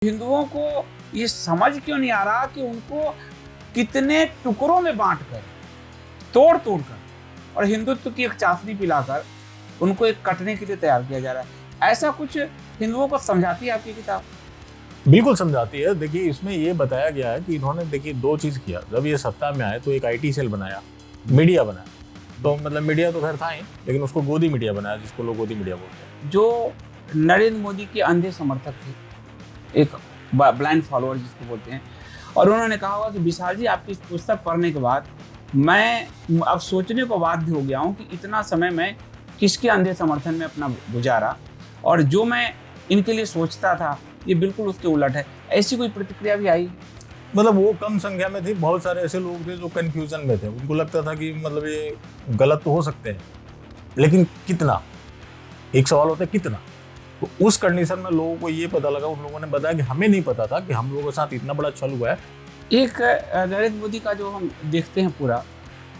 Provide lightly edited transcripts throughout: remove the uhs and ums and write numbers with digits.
हिंदुओं को ये समझ क्यों नहीं आ रहा कि उनको कितने टुकड़ों में बांटकर, तोड़ तोड़ कर और हिंदुत्व की एक चाशनी पिलाकर उनको एक कटने के लिए तैयार किया जा रहा है। ऐसा कुछ हिंदुओं को समझाती है आपकी किताब? बिल्कुल समझाती है। देखिए, इसमें ये बताया गया है कि इन्होंने देखिए दो चीज किया। जब ये सत्ता में आए तो एक आईटी सेल बनाया, मीडिया बनाया। तो मतलब मीडिया तो खैर था ही, लेकिन उसको गोदी मीडिया बनाया, जिसको लोग गोदी मीडिया बोलते हैं। जो नरेंद्र मोदी के अंधे समर्थक थे, एक ब्लाइंड फॉलोअर जिसको बोलते हैं, और उन्होंने कहा होगा कि विशाल जी, आपकी इस पुस्तक पढ़ने के बाद मैं अब सोचने को बाध्य हो गया हूँ कि इतना समय मैं किसके अंधे समर्थन में अपना गुजारा, और जो मैं इनके लिए सोचता था ये बिल्कुल उसके उलट है। ऐसी कोई प्रतिक्रिया भी आई? मतलब वो कम संख्या में थी। बहुत सारे ऐसे लोग थे जो कंफ्यूजन में थे। उनको लगता था कि मतलब ये गलत तो हो सकते हैं, लेकिन कितना, एक सवाल होता है कितना। तो उस कंडीशन में लोगों को ये पता लगा, उन लोगों ने बताया कि हमें नहीं पता था कि हम लोगों के साथ इतना बड़ा छल हुआ है। एक नरेंद्र मोदी का जो हम देखते हैं पूरा,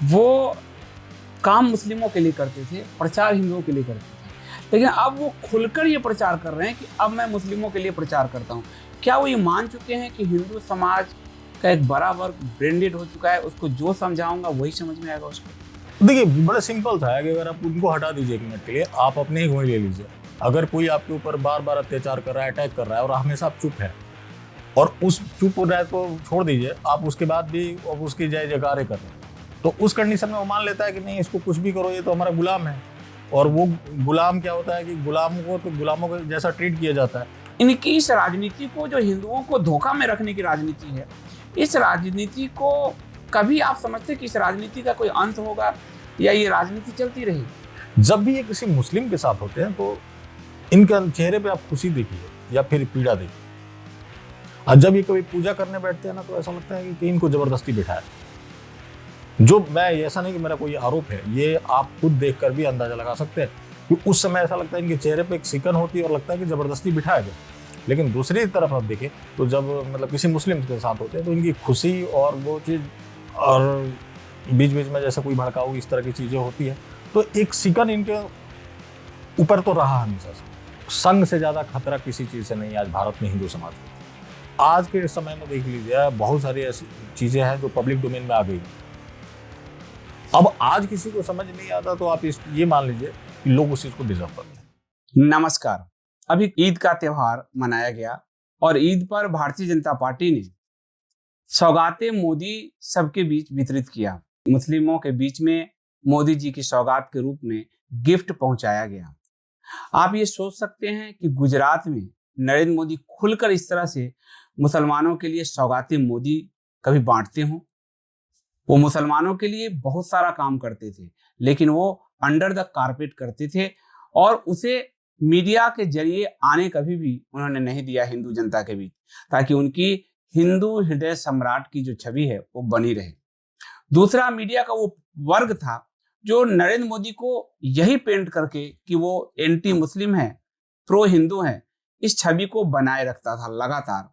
वो काम मुस्लिमों के लिए करते थे, प्रचार हिंदुओं के लिए करते थे, लेकिन अब वो खुलकर ये प्रचार कर रहे हैं कि अब मैं मुस्लिमों के लिए प्रचार करता हूँ। क्या वो ये मान चुके हैं कि हिंदू समाज का एक बड़ा वर्ग ब्रेंडेड हो चुका है, उसको जो समझाऊंगा वही समझ में आएगा उसको? देखिए, बड़ा सिंपल था कि अगर आप उनको हटा दीजिए एक मिनट के लिए, आप अपने ही गोई ले लीजिए। अगर कोई आपके ऊपर बार बार अत्याचार कर रहा है, अटैक कर रहा है, और हमेशा आप चुप है, और उस चुप हो रहा है तो छोड़ दीजिए, आप उसके बाद भी अब उसकी जय जयकारे कर रहे हैं, तो उस कंडीशन में वो मान लेता है कि नहीं, इसको कुछ भी करो, ये तो हमारा गुलाम है। और वो गुलाम क्या होता है कि गुलामों को तो गुलामों को जैसा ट्रीट किया जाता है। इनकी इस राजनीति को, जो हिंदुओं को धोखा में रखने की राजनीति है, इस राजनीति को कभी आप समझते कि इस राजनीति का कोई अंत होगा या ये राजनीति चलती रहेगी? जब भी ये किसी मुस्लिम के साथ होते हैं तो इनके चेहरे पे आप खुशी देखिए या फिर पीड़ा देखिए। और जब ये कभी पूजा करने बैठते हैं ना, तो ऐसा लगता है कि इनको जबरदस्ती बिठाया। जो मैं, ऐसा नहीं कि मेरा कोई आरोप है, ये आप खुद देखकर भी अंदाजा लगा सकते हैं कि उस समय ऐसा लगता है इनके चेहरे पे एक सिकन होती है और लगता है कि जबरदस्ती बिठाया गया। लेकिन दूसरी तरफ आप देखें तो जब मतलब किसी मुस्लिम के साथ होते हैं तो इनकी खुशी और वो चीज़, और बीच बीच में जैसे कोई भड़काऊ इस तरह की चीज़ें होती है, तो एक सिकन इनके ऊपर तो रहा हमेशा से। संघ से ज़्यादा खतरा किसी चीज़ से नहीं आज भारत में हिंदू समाज को। आज के समय में देख लीजिए, बहुत सारी ऐसी चीज़ें हैं जो पब्लिक डोमेन में आ गई। अब आज किसी को समझ नहीं आता तो आप ये मान लीजिए कि लोग उस चीज़ को डिजर्व करते हैं। नमस्कार। अभी ईद का त्योहार मनाया गया और ईद पर भारतीय जनता पार्टी ने सौगातें मोदी सबके बीच वितरित किया। मुस्लिमों के बीच में मोदी जी की सौगात के रूप में गिफ्ट पहुंचाया गया। आप ये सोच सकते हैं कि गुजरात में नरेंद्र मोदी खुलकर इस तरह से मुसलमानों के लिए सौगातें मोदी कभी बांटते हों? वो मुसलमानों के लिए बहुत सारा काम करते थे, लेकिन वो अंडर द कारपेट करते थे, और उसे मीडिया के जरिए आने कभी भी उन्होंने नहीं दिया हिंदू जनता के बीच, ताकि उनकी हिंदू हृदय सम्राट की जो छवि है वो बनी रहे। दूसरा, मीडिया का वो वर्ग था जो नरेंद्र मोदी को यही पेंट करके कि वो एंटी मुस्लिम है, प्रो हिंदू है, इस छवि को बनाए रखता था लगातार,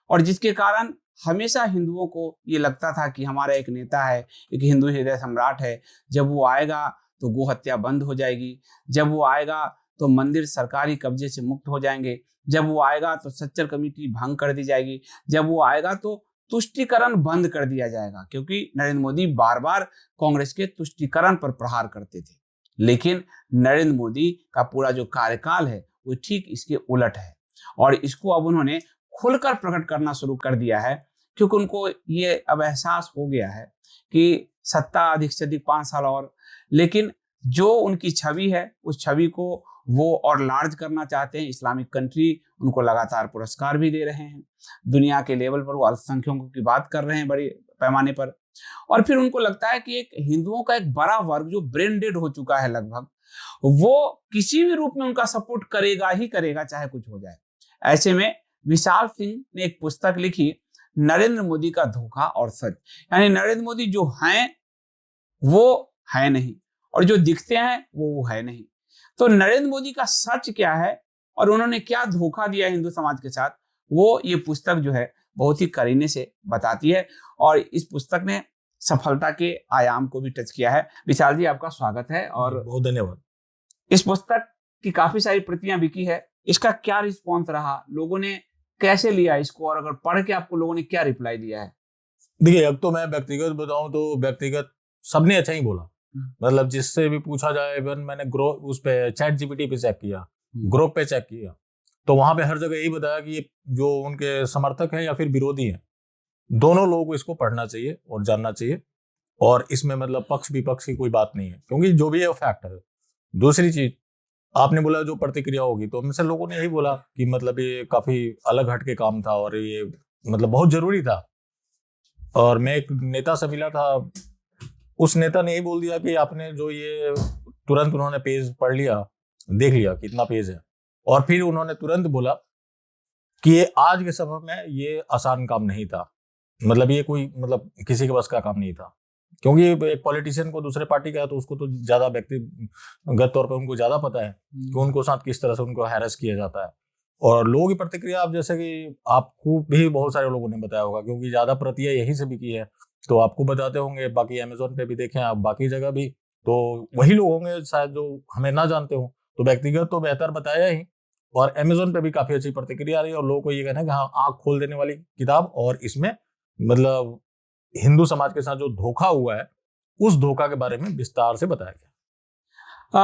और जिसके कारण हमेशा हिंदुओं को ये लगता था कि हमारा एक नेता है, एक हिंदू हृदय सम्राट है, जब वो आएगा तो गो हत्या बंद हो जाएगी, जब वो आएगा तो मंदिर सरकारी कब्जे से मुक्त हो जाएंगे, जब वो आएगा तो सच्चर कमेटी भंग कर दी जाएगी, जब वो आएगा तो तुष्टीकरण बंद कर दिया जाएगा, क्योंकि नरेंद्र मोदी बार बार कांग्रेस के तुष्टीकरण पर प्रहार करते थे। लेकिन नरेंद्र मोदी का पूरा जो कार्यकाल है वो ठीक इसके उलट है, और इसको अब उन्होंने खुलकर प्रकट करना शुरू कर दिया है, क्योंकि उनको ये अब एहसास हो गया है कि सत्ता अधिक से अधिक 5 साल और, लेकिन जो उनकी छवि है उस छवि को वो और लार्ज करना चाहते हैं। इस्लामिक कंट्री उनको लगातार पुरस्कार भी दे रहे हैं, दुनिया के लेवल पर वो अल्पसंख्यकों की बात कर रहे हैं बड़े पैमाने पर, और फिर उनको लगता है कि एक हिंदुओं का एक बड़ा वर्ग जो ब्रेन डेड हो चुका है लगभग, वो किसी भी रूप में उनका सपोर्ट करेगा ही करेगा, चाहे कुछ हो जाए। ऐसे में विशाल सिंह ने एक पुस्तक लिखी, नरेंद्र मोदी का धोखा और सच, यानी नरेंद्र मोदी जो हैं वो है नहीं, और जो दिखते हैं वो है नहीं। तो नरेंद्र मोदी का सच क्या है और उन्होंने क्या धोखा दिया हिंदू समाज के साथ, वो ये पुस्तक जो है बहुत ही करीने से बताती है, और इस पुस्तक ने सफलता के आयाम को भी टच किया है। विशाल जी, आपका स्वागत है। और बहुत धन्यवाद। इस पुस्तक की काफी सारी प्रतियां बिकी है, इसका क्या रिस्पॉन्स रहा, लोगों ने कैसे लिया इसको, और अगर पढ़ के आपको लोगों ने क्या रिप्लाई दिया है? देखिए, अब तो मैं व्यक्तिगत बताऊं तो व्यक्तिगत सबने अच्छा ही बोला। मतलब जिससे भी पूछा जाए, इवन मैंने उस पे चैट जीपीटी पे चेक किया, ग्रुप पे चेक किया, तो वहां पे हर जगह यही बताया कि ये जो उनके समर्थक हैं या फिर विरोधी हैं, दोनों लोगों को इसको पढ़ना चाहिए और जानना चाहिए। और इसमें मतलब पक्ष विपक्ष की कोई बात नहीं है, क्योंकि जो भी है फैक्ट है। दूसरी चीज, आपने बोला जो प्रतिक्रिया होगी, तो हमसे लोगों ने यही बोला कि मतलब ये काफी अलग हटके काम था और ये मतलब बहुत जरूरी था। और मैं एक नेता से मिला था, उस नेता ने यही बोल दिया कि आपने जो ये तुरंत उन्होंने पेज पढ़ लिया, देख लिया कितना पेज है, और फिर उन्होंने तुरंत बोला कि ये आज के समय में ये आसान काम नहीं था। मतलब ये कोई मतलब किसी के बस का काम नहीं था, क्योंकि एक पॉलिटिशियन को दूसरे पार्टी का है तो उसको तो ज्यादा व्यक्तिगत तौर पर उनको ज्यादा पता है कि उनको साथ किस तरह से उनको हैरेस किया जाता है। और लोगों की प्रतिक्रिया, आप जैसे कि आपको भी बहुत सारे लोगों ने बताया होगा, क्योंकि ज्यादा प्रतियां यहीं से भी की है, तो आपको बताते होंगे। बाकी अमेजोन पे भी देखें आप, बाकी जगह भी, तो वही लोग होंगे शायद जो हमें ना जानते हो। तो व्यक्तिगत तो बेहतर बताया ही, और अमेजोन पे भी काफी अच्छी प्रतिक्रिया आ रही है, और लोगों को ये कहना है कि हाँ, आंख खोल देने वाली किताब, और इसमें मतलब हिंदू समाज के साथ जो धोखा हुआ है उस धोखा के बारे में विस्तार से बताया गया।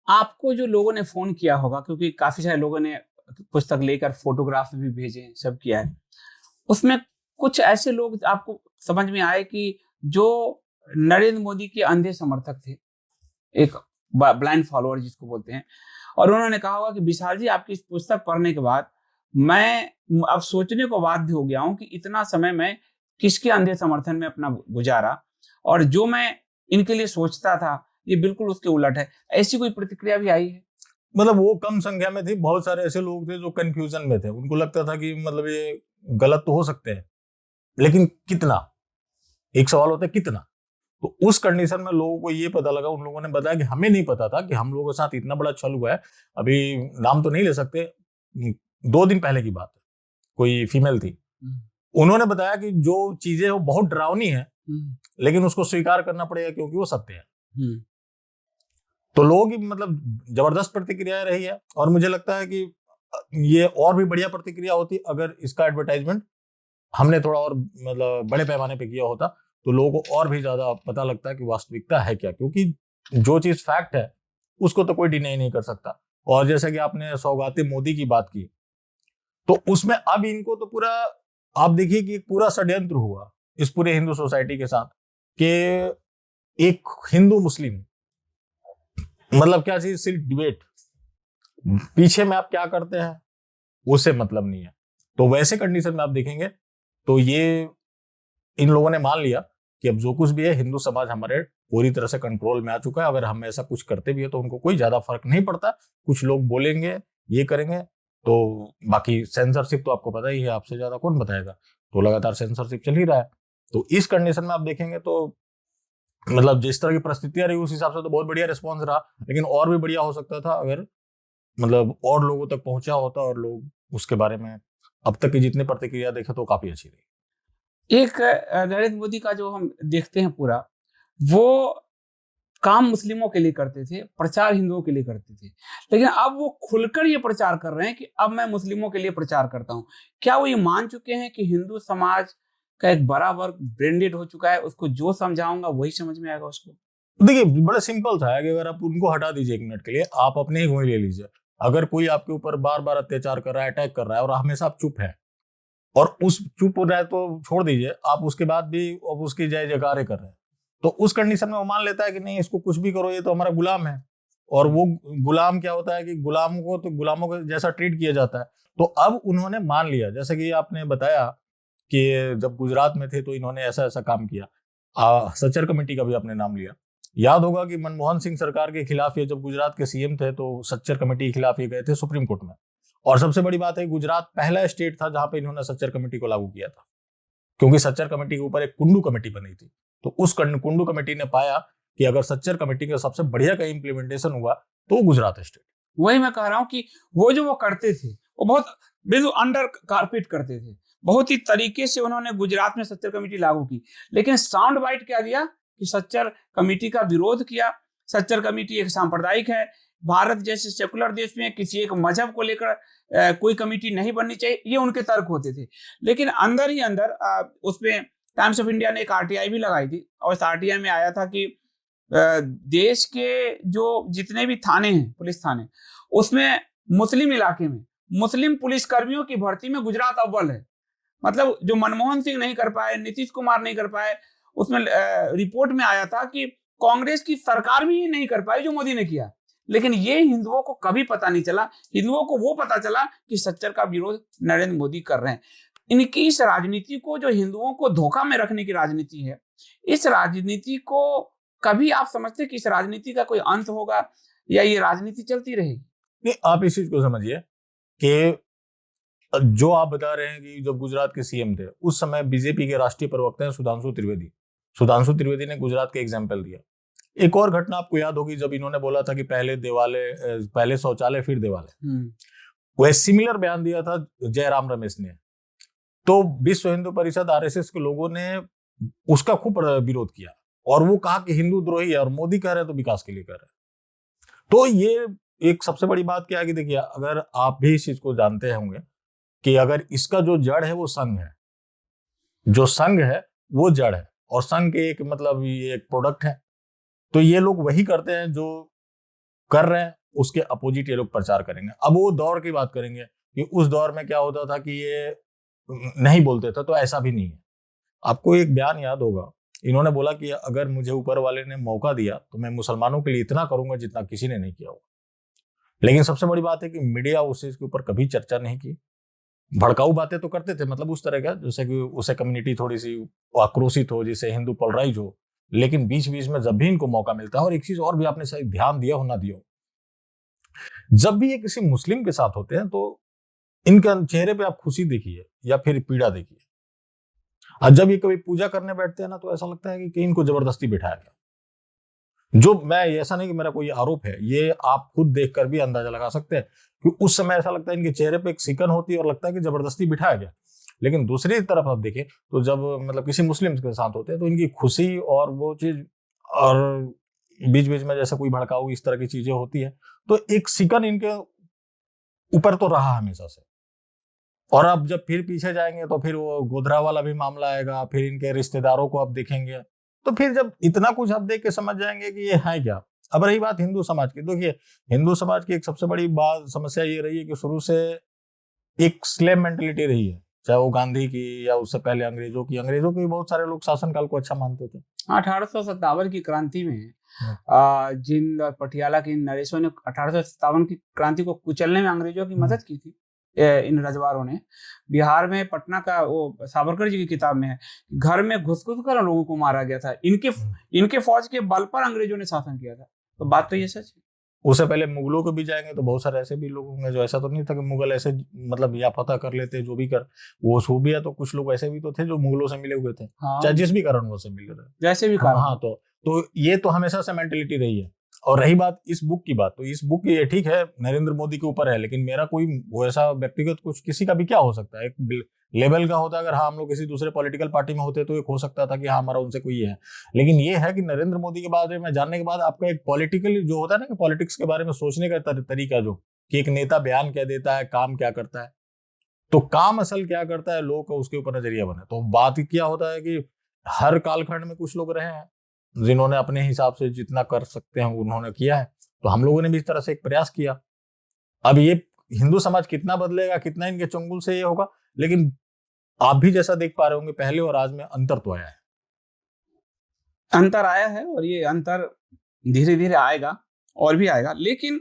आपको जो लोगों ने फोन किया होगा, क्योंकि काफी सारे लोगों ने पुस्तक लेकर फोटोग्राफ भी भेजे, सब किया है, उसमें कुछ ऐसे लोग आपको समझ में आए कि जो नरेंद्र मोदी के अंधे समर्थक थे, एक ब्लाइंड फॉलोअर जिसको बोलते हैं, और उन्होंने कहा होगा कि विशाल जी, आपकी इस पुस्तक पढ़ने के बाद मैं अब सोचने को बाध्य हो गया हूं कि इतना समय मैं किसके अंधे समर्थन में अपना गुजारा, और जो मैं इनके लिए सोचता था ये बिल्कुल उसके उलट है। ऐसी कोई प्रतिक्रिया भी आई है? मतलब वो कम संख्या में थी, बहुत सारे ऐसे लोग थे जो कंफ्यूजन में थे, उनको लगता था कि मतलब ये गलत तो हो सकते हैं, लेकिन कितना, एक सवाल होता है कितना। तो उस कंडीशन में लोगों को ये पता लगा, उन लोगों ने बताया कि हमें नहीं पता था कि हम लोगों के साथ इतना बड़ा छल हुआ है। अभी नाम तो नहीं ले सकते, 2 दिन पहले की बात है, कोई फीमेल थी, उन्होंने बताया कि जो चीजें वो बहुत डरावनी है, लेकिन उसको स्वीकार करना पड़ेगा क्योंकि वो सत्य है। तो लोगों की मतलब जबरदस्त प्रतिक्रिया रही है, और मुझे लगता है कि ये और भी बढ़िया प्रतिक्रिया होती अगर इसका एडवर्टाइजमेंट हमने थोड़ा और मतलब बड़े पैमाने पे किया होता, तो लोगों को और भी ज्यादा पता लगता है कि वास्तविकता है क्या, क्योंकि जो चीज फैक्ट है उसको तो कोई डिनाई नहीं कर सकता। और जैसे कि आपने सौगाते मोदी की बात की, तो उसमें अब इनको तो पूरा, आप देखिए कि पूरा षड्यंत्र हुआ इस पूरे हिंदू सोसाइटी के साथ, कि एक हिंदू मुस्लिम मतलब क्या चीज, सिर्फ डिबेट, पीछे में आप क्या करते हैं उससे मतलब नहीं है। तो वैसे कंडीशन में आप देखेंगे तो ये इन लोगों ने मान लिया कि अब जो कुछ भी है, हिंदू समाज हमारे पूरी तरह से कंट्रोल में आ चुका है। अगर हम ऐसा कुछ करते भी है तो उनको कोई ज्यादा फर्क नहीं पड़ता, कुछ लोग बोलेंगे, ये करेंगे, तो बाकी सेंसरशिप तो आपको पता ही है, आपसे ज्यादा कौन बताएगा। तो लगातार सेंसरशिप चल ही रहा है। तो इस कंडीशन में आप देखेंगे तो मतलब जिस तरह की परिस्थितियां रही उस हिसाब से तो बहुत बढ़िया रिस्पॉन्स रहा, लेकिन और भी बढ़िया हो सकता था अगर मतलब और लोगों तक पहुंचा होता, और लोग उसके बारे में अब तक की जितनी प्रतिक्रिया देखे तो काफी अच्छी रही। एक नरेंद्र मोदी का जो हम देखते हैं पूरा, वो काम मुस्लिमों के लिए करते थे, प्रचार हिंदुओं के लिए करते थे, लेकिन अब वो खुलकर ये प्रचार कर रहे हैं कि अब मैं मुस्लिमों के लिए प्रचार करता हूं। क्या वो ये मान चुके हैं कि हिंदू समाज का एक बड़ा वर्ग ब्रेंडेड हो चुका है, उसको जो समझाऊंगा वही समझ में आएगा उसको? देखिए, बड़ा सिंपल सा है कि अगर आप उनको हटा दीजिए 1 मिनट के लिए, आप अपने ही गोई ले लीजिए। अगर कोई आपके ऊपर बार बार अत्याचार कर रहा है, अटैक कर रहा है, और हमेशा आप चुप है, और उस चुप हो रहा है तो छोड़ दीजिए, आप उसके बाद भी अब उसकी जय जयकारे कर रहे हैं, तो उस कंडीशन में वो मान लेता है कि नहीं, इसको कुछ भी करो, ये तो हमारा गुलाम है। और वो गुलाम क्या होता है कि गुलाम को तो गुलामों को जैसा ट्रीट किया जाता है। तो अब उन्होंने मान लिया, जैसे कि आपने बताया कि जब गुजरात में थे तो इन्होंने ऐसा ऐसा काम किया। सच्चर कमेटी का भी आपने नाम लिया, याद होगा कि मनमोहन सिंह सरकार के खिलाफ ये जब गुजरात के सीएम थे तो सच्चर कमेटी के खिलाफ ये गए थे सुप्रीम कोर्ट में। और सबसे बड़ी बात है, गुजरात पहला स्टेट था जहां पे इन्होंने सच्चर कमेटी को लागू किया था, क्योंकि सच्चर कमेटी के ऊपर एक कुंडू कमेटी बनी थी। तो उस कुंडू कमेटी ने पाया कि अगर सच्चर कमेटी का सबसे बढ़िया का इम्प्लीमेंटेशन हुआ तो गुजरात स्टेट। वही मैं कह रहा हूं कि वो जो वो करते थे वो बहुत बिल्कुल अंडर कारपेट करते थे, बहुत ही तरीके से उन्होंने गुजरात में सच्चर कमेटी लागू की, लेकिन साउंड बाइट क्या दिया कि सच्चर कमेटी का विरोध किया, सच्चर कमेटी एक सांप्रदायिक है, भारत जैसे सेकुलर देश में किसी एक मजहब को लेकर कोई कमेटी नहीं बननी चाहिए, ये उनके तर्क होते थे। लेकिन अंदर ही अंदर उसमें टाइम्स ऑफ इंडिया ने एक आरटीआई भी लगाई थी, और इस आरटीआई में आया था कि देश के जो जितने भी थाने हैं, पुलिस थाने, उसमें मुस्लिम इलाके में मुस्लिम पुलिसकर्मियों की भर्ती में गुजरात अव्वल है। मतलब जो मनमोहन सिंह नहीं कर पाए, नीतीश कुमार नहीं कर पाए, उसमें रिपोर्ट में आया था कि कांग्रेस की सरकार भी नहीं कर पाई जो मोदी ने किया। लेकिन ये हिंदुओं को कभी पता नहीं चला। हिंदुओं को वो पता चला कि सच्चर का विरोध नरेंद्र मोदी कर रहे हैं। इनकी इस राजनीति को, जो हिंदुओं को धोखा में रखने की राजनीति है, इस राजनीति को कभी आप समझते कि इस राजनीति का कोई अंत होगा या ये राजनीति चलती रहेगी? नहीं, आप इस चीज को समझिए कि जो आप बता रहे हैं कि जब गुजरात के सीएम थे उस समय बीजेपी के राष्ट्रीय प्रवक्ता हैं सुधांशु त्रिवेदी ने गुजरात का एग्जाम्पल दिया। एक और घटना आपको याद होगी, जब इन्होंने बोला था कि पहले शौचालय फिर दिवाले, वह सिमिलर बयान दिया था जयराम रमेश ने। तो विश्व हिंदू परिषद आरएसएस के लोगों ने उसका खूब विरोध किया और वो कहा कि हिंदू द्रोही है, और मोदी कह रहे हैं तो विकास के लिए कह रहे हैं। तो ये एक सबसे बड़ी बात क्या है कि देखिए, अगर आप भी इस चीज को जानते होंगे कि अगर इसका जो जड़ है वो संघ है, जो संघ है वो जड़ है, और संघ के एक मतलब ये एक प्रोडक्ट है। तो ये लोग वही करते हैं जो कर रहे हैं, उसके अपोजिट ये लोग प्रचार करेंगे। अब वो दौर की बात करेंगे कि उस दौर में क्या होता था कि ये नहीं बोलते थे, तो ऐसा भी नहीं है। आपको एक बयान याद होगा, इन्होंने बोला कि अगर मुझे ऊपर वाले ने मौका दिया तो मैं मुसलमानों के लिए इतना करूंगा जितना किसी ने नहीं किया होगा। लेकिन सबसे बड़ी बात है कि मीडिया उस चीज के ऊपर कभी चर्चा नहीं की। भड़काऊ बातें तो करते थे, मतलब उस तरह का जैसे कि उसे कम्युनिटी थोड़ी सी आक्रोशित हो, जिसे हिंदू पोलराइज हो। लेकिन बीच बीच में जब भी इनको मौका मिलता है, और एक चीज और भी आपने शायद ध्यान दिया हो ना दिया हो, जब भी ये किसी मुस्लिम के साथ होते हैं तो इनके चेहरे पे आप खुशी देखिए या फिर पीड़ा देखिए। और जब ये कभी पूजा करने बैठते हैं ना, तो ऐसा लगता है कि इनको जबरदस्ती बिठाया गया। जो मैं ऐसा नहीं कि मेरा कोई आरोप है, ये आप खुद देखकर भी अंदाजा लगा सकते हैं कि उस समय ऐसा लगता है इनके चेहरे पे एक सिकन होती है और लगता है कि जबरदस्ती बिठाया गया। लेकिन दूसरी तरफ आप देखें तो जब मतलब किसी मुस्लिम के साथ होते हैं तो इनकी खुशी और वो चीज, और बीच बीच में जैसे कोई भड़काऊ इस तरह की चीजें होती है, तो एक सिकन इनके ऊपर तो रहा हमेशा से। और अब जब फिर पीछे जाएंगे तो फिर वो गोधरा वाला भी मामला आएगा, फिर इनके रिश्तेदारों को आप देखेंगे, तो फिर जब इतना कुछ आप देख के समझ जाएंगे कि ये है क्या। अब रही बात हिंदू समाज की, देखिए हिंदू समाज की एक सबसे बड़ी बात समस्या ये रही है कि शुरू से एक स्लेव मेंटेलिटी रही है, चाहे वो गांधी की या उससे पहले अंग्रेजों की बहुत सारे लोग शासनकाल को अच्छा मानते थे। 1857 की क्रांति में जिन पटियाला के नरेशों ने 1857 की क्रांति को कुचलने में अंग्रेजों की मदद की थी। इन रजवारों ने बिहार में पटना का, वो सावरकर जी की किताब में है, घर में घुस कर लोगों को मारा गया था। इनके फौज के बल पर अंग्रेजों ने शासन किया था। तो बात तो ये सच है। उससे पहले मुगलों को भी जाएंगे तो बहुत सारे ऐसे भी लोग होंगे जो, ऐसा तो नहीं था कि मुगल ऐसे मतलब या पता कर लेते जो भी कर वो सो भी है, तो कुछ लोग ऐसे भी तो थे जो मुगलों से मिले हुए थे। हाँ, चाहे जिस भी कारण वो से मिले थे, जैसे भी कारण। हाँ, तो ये तो हमेशा से मेंटेलिटी रही है। और रही बात इस बुक की बात, तो इस बुक ये ठीक है नरेंद्र मोदी के ऊपर है, लेकिन मेरा कोई वो ऐसा व्यक्तिगत कुछ किसी का भी क्या हो सकता है, एक लेवल का होता है। अगर हाँ हम लोग किसी दूसरे पॉलिटिकल पार्टी में होते तो एक हो सकता था कि हाँ हमारा उनसे कोई है। लेकिन ये है कि नरेंद्र मोदी के बारे में जानने के बाद आपका एक पॉलिटिकल जो होता है ना, कि पॉलिटिक्स के बारे में सोचने का तरीका, जो कि एक नेता बयान क्या देता है, काम क्या करता है, तो काम असल क्या करता है, लोग का उसके ऊपर नजरिया बने। तो बात क्या होता है कि हर कालखंड में कुछ लोग रहे हैं जिन्होंने अपने हिसाब से जितना कर सकते हैं उन्होंने किया है। तो हम लोगों ने भी इस तरह से एक प्रयास किया। अब ये हिंदू समाज कितना बदलेगा, कितना इनके चंगुल से ये होगा, लेकिन आप भी जैसा देख पा रहे होंगे पहले और आज में अंतर तो आया है। अंतर आया है और ये अंतर धीरे धीरे आएगा और भी आएगा। लेकिन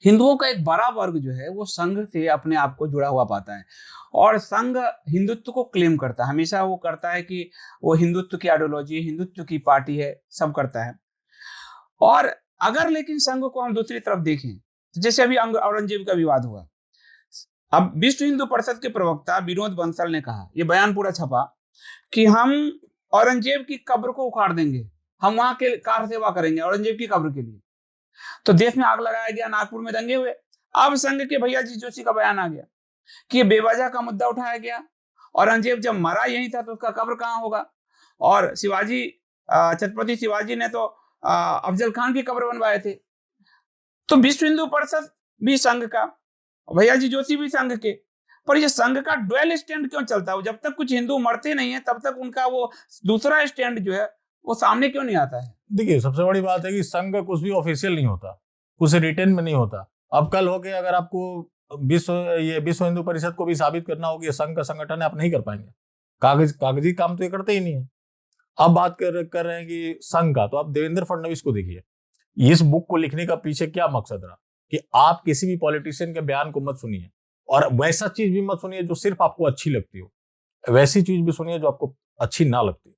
हिंदुओं का एक बड़ा वर्ग जो है वो संघ से अपने आप को जुड़ा हुआ पाता है, और संघ हिंदुत्व को क्लेम करता है। हमेशा वो करता है कि वो हिंदुत्व की आइडियोलॉजी, हिंदुत्व की पार्टी है, सब करता है। और अगर लेकिन संघ को हम दूसरी तरफ देखें, तो जैसे अभी औरंगजेब का विवाद हुआ, अब विश्व हिंदू परिषद के प्रवक्ता विनोद बंसल ने कहा, ये बयान पूरा छपा, कि हम औरंगजेब की कब्र को उखाड़ देंगे, हम वहां के कार सेवा करेंगे औरंगजेब की कब्र के लिए। तो देश में आग लगाया गया, नागपुर में दंगे हुए। अब संघ के भैया जी जोशी का बयान आ गया कि बेवजह का मुद्दा उठाया गया, औरंगजेब जब मरा यही था तो उसका कब्र कहां होगा। और छत्रपति शिवाजी ने तो अफजल खान की कब्र बनवाए थे। तो विश्व हिंदू परिषद भी संघ का, भैया जी जोशी भी संघ के, पर ये संघ का ड्वेल स्टैंड क्यों चलता है? जब तक कुछ हिंदू मरते नहीं है तब तक उनका वो दूसरा स्टैंड जो है वो सामने क्यों नहीं आता है? देखिए, सबसे बड़ी बात है कि संघ का कुछ भी ऑफिशियल नहीं होता, कुछ रिटर्न में नहीं होता। अब कल हो के अगर आपको विश्व हिंदू परिषद को भी साबित करना हो कि ये संघ का संगठन है, आप नहीं कर पाएंगे। कागजी काम तो ये करते ही नहीं है। अब बात कर रहे हैं कि संघ का, तो आप देवेंद्र फडणवीस को देखिए, इस बुक को लिखने का पीछे क्या मकसद रहा कि आप किसी भी पॉलिटिशियन के बयान को मत सुनिए, और वैसा चीज भी मत सुनिए जो सिर्फ आपको अच्छी लगती हो, वैसी चीज भी सुनिए जो आपको अच्छी ना लगती।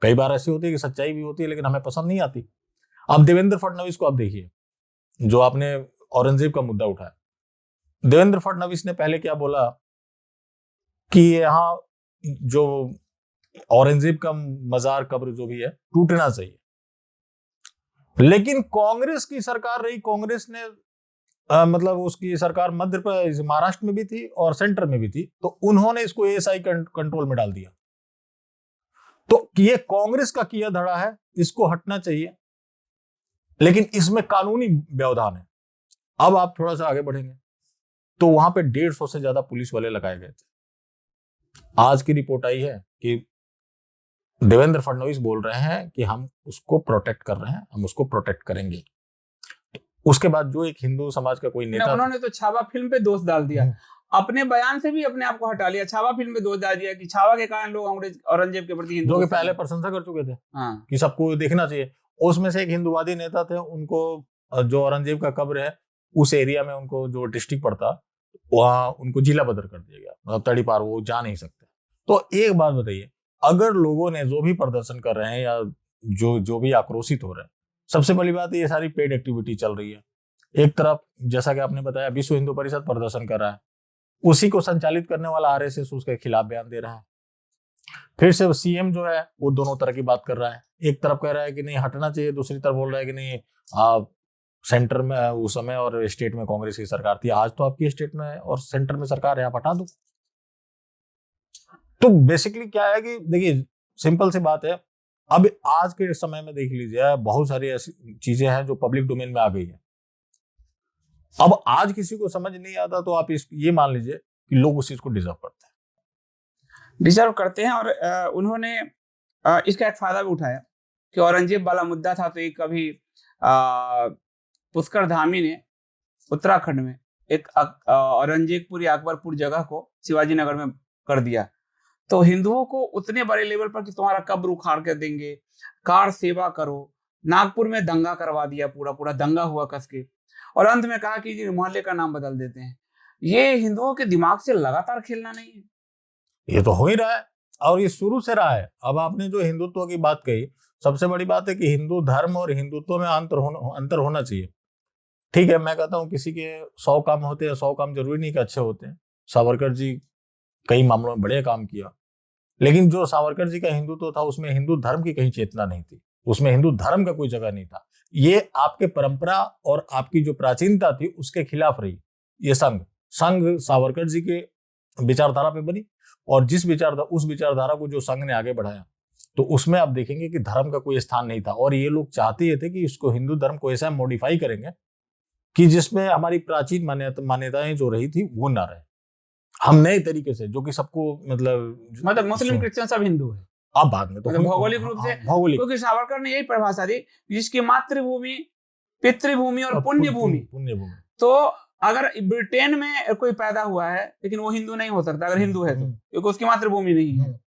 कई बार ऐसी होती है कि सच्चाई भी होती है लेकिन हमें पसंद नहीं आती। अब देवेंद्र फडणवीस को आप देखिए, जो आपने औरंगजेब का मुद्दा उठाया, देवेंद्र फडणवीस ने पहले क्या बोला कि यहाँ जो औरंगजेब का मजार कब्र जो भी है टूटना चाहिए। लेकिन कांग्रेस की सरकार रही, कांग्रेस ने मतलब उसकी सरकार मध्य प्रदेश महाराष्ट्र में भी थी और सेंटर में भी थी, तो उन्होंने इसको एएसआई कंट्रोल में डाल दिया। तो ये कांग्रेस का किया धड़ा है, इसको हटना चाहिए, लेकिन इसमें कानूनी व्यवधान है। अब आप थोड़ा सा आगे बढ़ेंगे तो वहां पे 150 से ज्यादा पुलिस वाले लगाए गए थे। आज की रिपोर्ट आई है कि देवेंद्र फडणवीस बोल रहे हैं कि हम उसको प्रोटेक्ट कर रहे हैं, हम उसको प्रोटेक्ट करेंगे। उसके बाद जो एक हिंदू समाज का कोई नेता, उन्होंने तो छावा फिल्म पे दोष डाल दिया, अपने बयान से भी अपने आप को हटा लिया, छावा फिल्म पे दोष डाल दिया कि छावा के कारण लोग अंग्रेज औरंगजेब के प्रति जो कि पहले प्रशंसा कर चुके थे कि सबको देखना चाहिए। उसमें से एक हिंदुवादी नेता थे, उनको जो औरंगजेब का कब्र है उस एरिया में उनको जो डिस्ट्रिक्ट पड़ता वहां उनको जिला बदर कर दिया गया, मतलब तड़ी पार वो जा नहीं सकते। तो एक बात बताइए, अगर लोगों ने जो भी प्रदर्शन कर रहे हैं या जो भी आक्रोशित हो रहे हैं, सबसे बड़ी बात है ये सारी पेड एक्टिविटी चल रही है। एक तरफ जैसा कि आपने बताया विश्व हिंदू परिषद प्रदर्शन कर रहा है, उसी को संचालित करने वाला आरएसएस उसके खिलाफ बयान दे रहा है। फिर से सीएम जो है वो दोनों तरह की बात कर रहा है, एक तरफ कह रहा है कि नहीं हटना चाहिए, दूसरी तरफ बोल रहा है कि नहीं सेंटर में उस समय और स्टेट में कांग्रेस की सरकार थी, आज तो आपकी स्टेट में और सेंटर में सरकार है, आप हटा दो। तो बेसिकली क्या है कि देखिए सिंपल सी बात है, अब आज के समय में देख लीजिए बहुत सारी ऐसी चीजें हैं जो पब्लिक डोमेन में आ गई है। अब आज किसी को समझ नहीं आता तो आप ये मान लीजिए कि लोग उस चीज को डिजर्व करते हैं। और उन्होंने इसका एक फायदा भी उठाया कि औरंगजेब वाला मुद्दा था, तो एक कभी पुष्कर धामी ने उत्तराखंड में एक औरंगजेबपुर या अकबरपुर जगह को शिवाजी नगर में कर दिया, तो हिंदुओं को उतने बड़े लेवल पर कि तुम्हारा कब्र उखाड़ कर देंगे, कार सेवा करो। नागपुर में दंगा करवा दिया, पूरा दंगा हुआ कस के, और अंत में कहा कि मोहल्ले का नाम बदल देते हैं। ये हिंदुओं के दिमाग से लगातार खेलना नहीं है, ये तो हो ही रहा है और ये शुरू से रहा है। अब आपने जो हिंदुत्व की बात कही, सबसे बड़ी बात है कि हिंदू धर्म और हिंदुत्व में अंतर होना चाहिए। ठीक है, मैं कहता हूँ किसी के 100 काम होते हैं, 100 काम जरूरी नहीं कि अच्छे होते हैं। सावरकर जी कई मामलों में बड़े काम किया, लेकिन जो सावरकर जी का हिंदुत्व था उसमें हिंदू धर्म की कहीं चेतना नहीं थी, उसमें हिंदू धर्म का कोई जगह नहीं था। ये आपके परंपरा और आपकी जो प्राचीनता थी उसके खिलाफ रही। ये संघ सावरकर जी के विचारधारा पे बनी, और उस विचारधारा को जो संघ ने आगे बढ़ाया तो उसमें आप देखेंगे कि धर्म का कोई स्थान नहीं था। और ये लोग चाहते ये थे कि इसको हिंदू धर्म को ऐसा मॉडिफाई करेंगे कि जिसमें हमारी प्राचीन मान्यताएं जो रही थी वो ना रहे, हम नए तरीके से, जो कि सबको मतलब मुस्लिम क्रिश्चियन सब हिंदू है। अब बाद में तो भौगोलिक रूप से, क्योंकि सावरकर ने यही परिभाषा दी जिसकी मातृभूमि, पितृभूमि और पुण्य भूमि। तो अगर ब्रिटेन में कोई पैदा हुआ है लेकिन वो हिंदू नहीं हो सकता अगर हिंदू है तो, क्योंकि उसकी मातृभूमि नहीं है।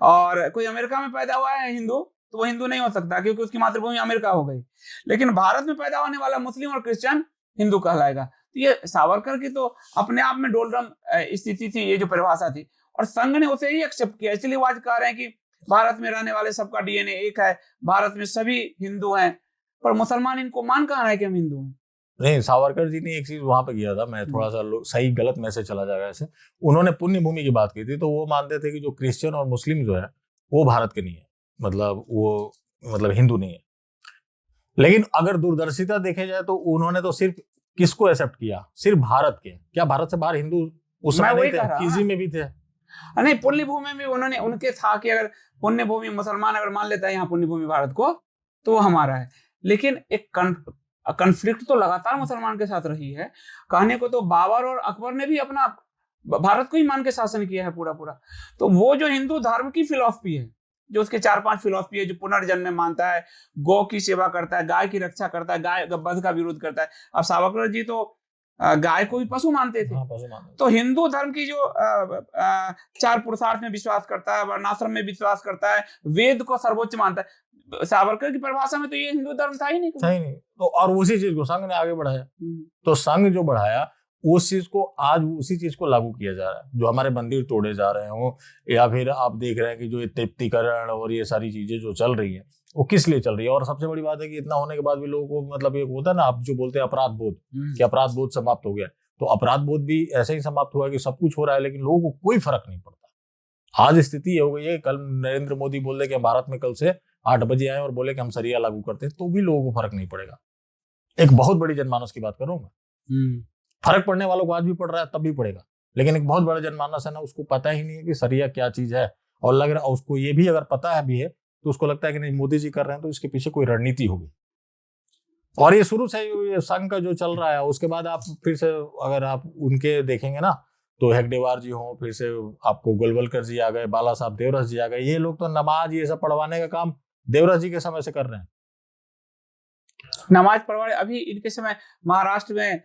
और कोई अमेरिका में पैदा हुआ है हिंदू, तो वो हिंदू नहीं हो सकता क्योंकि उसकी मातृभूमि अमेरिका हो गई। लेकिन भारत में पैदा होने वाला मुस्लिम और क्रिश्चियन हिंदू कहलाएगा। तो ये सावरकर की तो अपने आप में डोलरम स्थिति थी, ये जो परिभाषा थी, और संघ ने उसे ही एक्सेप्ट किया। इसलिए वो आज कह रहे हैं कि भारत में रहने वाले सबका डीएनए एक है, भारत में सभी हिंदू हैं, पर मुसलमान इनको मान कहा है कि हम हिंदू हैं। नहीं, सावरकर जी ने एक चीज वहां पे किया था, मैं थोड़ा सा सही गलत मैसेज चला जाएगा ऐसे, उन्होंने पुण्य भूमि की बात की थी। तो वो मानते थे कि जो क्रिश्चियन और मुस्लिम जो है वो भारत के नहीं है, मतलब हिंदू नहीं है। लेकिन अगर दूरदर्शिता देखे जाए तो उन्होंने तो सिर्फ किसको एक्सेप्ट किया, सिर्फ भारत के। क्या भारत से बाहर हिंदू उस समय नहीं थे? फिजी में भी थे। नहीं, पुण्य भूमि में उन्होंने उनके था कि अगर पुण्य भूमि मुसलमान अगर मान लेता है यहाँ पुण्य भूमि भारत को तो वो हमारा है। लेकिन एक कन्फ्लिक्ट तो लगातार मुसलमान के साथ रही है। कहने को तो बाबर और अकबर ने भी अपना भारत को ही मान के शासन किया है पूरा पूरा। तो वो जो हिंदू धर्म की फिलॉसफी है, जो उसके 4-5 फिलॉसफी है, जो पुनर्जन्म में मानता है, गौ की सेवा करता है, गाय की रक्षा करता है, गाय वध का विरोध करता है। अब सावरकर जी तो गाय को भी पशु मानते थे। पशु मानते। तो हिंदू धर्म की जो 4 पुरुषार्थ में विश्वास करता है, वर्णाश्रम में विश्वास करता है, वेद को सर्वोच्च मानता है। सावरकर की परिभाषा में तो ये हिंदू धर्म था ही नहीं। तो और उसी चीज को संघ ने आगे बढ़ाया। तो संघ जो बढ़ाया उस चीज को आज उसी चीज को लागू किया जा रहा है। जो हमारे मंदिर तोड़े जा रहे हो, या फिर आप देख रहे हैं कि जो ये तृप्तिकरण और ये सारी चीजें जो चल रही है वो किस लिए चल रही है। और सबसे बड़ी बात है कि इतना होने के बाद भी लोगों को मतलब एक होता है ना, आप जो बोलते हैं अपराध बोध, कि अपराध बोध समाप्त हो गया। तो अपराध बोध भी ऐसे ही समाप्त हुआ कि सब कुछ हो रहा है लेकिन लोगों को कोई फर्क नहीं पड़ता। आज स्थिति ये हो गई है, कल नरेंद्र मोदी बोल रहे कि भारत में कल से 8 बजे आए और बोले कि हम शरिया लागू करते हैं, तो भी लोगों को फर्क नहीं पड़ेगा। एक बहुत बड़ी जनमानस की बात करूं मैं, फर्क पड़ने वालों को आज भी पड़ रहा है, तब भी पड़ेगा। लेकिन एक बहुत बड़ा जनमानस है ना, उसको पता ही नहीं है कि शरिया क्या चीज है। और लग रहा है उसको ये भी अगर पता है भी है तो उसको लगता है कि नहीं मोदी जी कर रहे हैं तो इसके पीछे कोई रणनीति होगी। और ये शुरू से ये संघ का जो चल रहा है, उसके बाद आप फिर से अगर आप उनके देखेंगे ना, तो हेगडेवार जी हो, फिर से आपको गोलवलकर जी आ गए, बाला साहब देवरस जी आ गए। ये लोग तो नमाज ये सब पढ़वाने का काम देवरस जी के समय से कर रहे हैं। नमाज पढ़वाने अभी इनके समय महाराष्ट्र में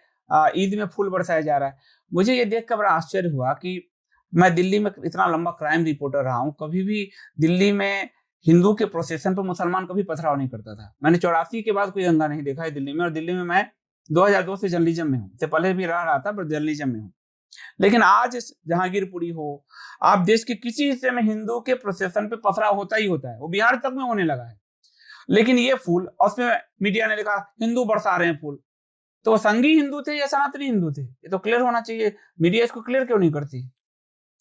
ईद में फूल बरसाया जा रहा है। मुझे ये देखकर बड़ा आश्चर्य हुआ कि मैं दिल्ली में इतना लंबा क्राइम रिपोर्टर रहा हूँ, कभी भी दिल्ली में हिंदू के प्रोसेशन पर मुसलमान कभी पथराव नहीं करता था। मैंने 84 के बाद कोई दंगा नहीं देखा है दिल्ली में। और दिल्ली में मैं 2002 से जर्नलिज्म में हूँ, इससे पहले भी रह रहा था पर जर्नलिज्म में हूँ। लेकिन आज जहांगीरपुरी हो, आप देश के किसी हिस्से में हिंदू के प्रोसेशन पे पथराव होता ही होता है। वो बिहार तक में होने लगा है। लेकिन ये फूल, और उसमें मीडिया ने लिखा हिंदू बरसा रहे हैं फूल, तो वो संघी हिंदू थे या सनातनी हिंदू थे, ये तो क्लियर होना चाहिए। मीडिया इसको क्लियर क्यों नहीं करती?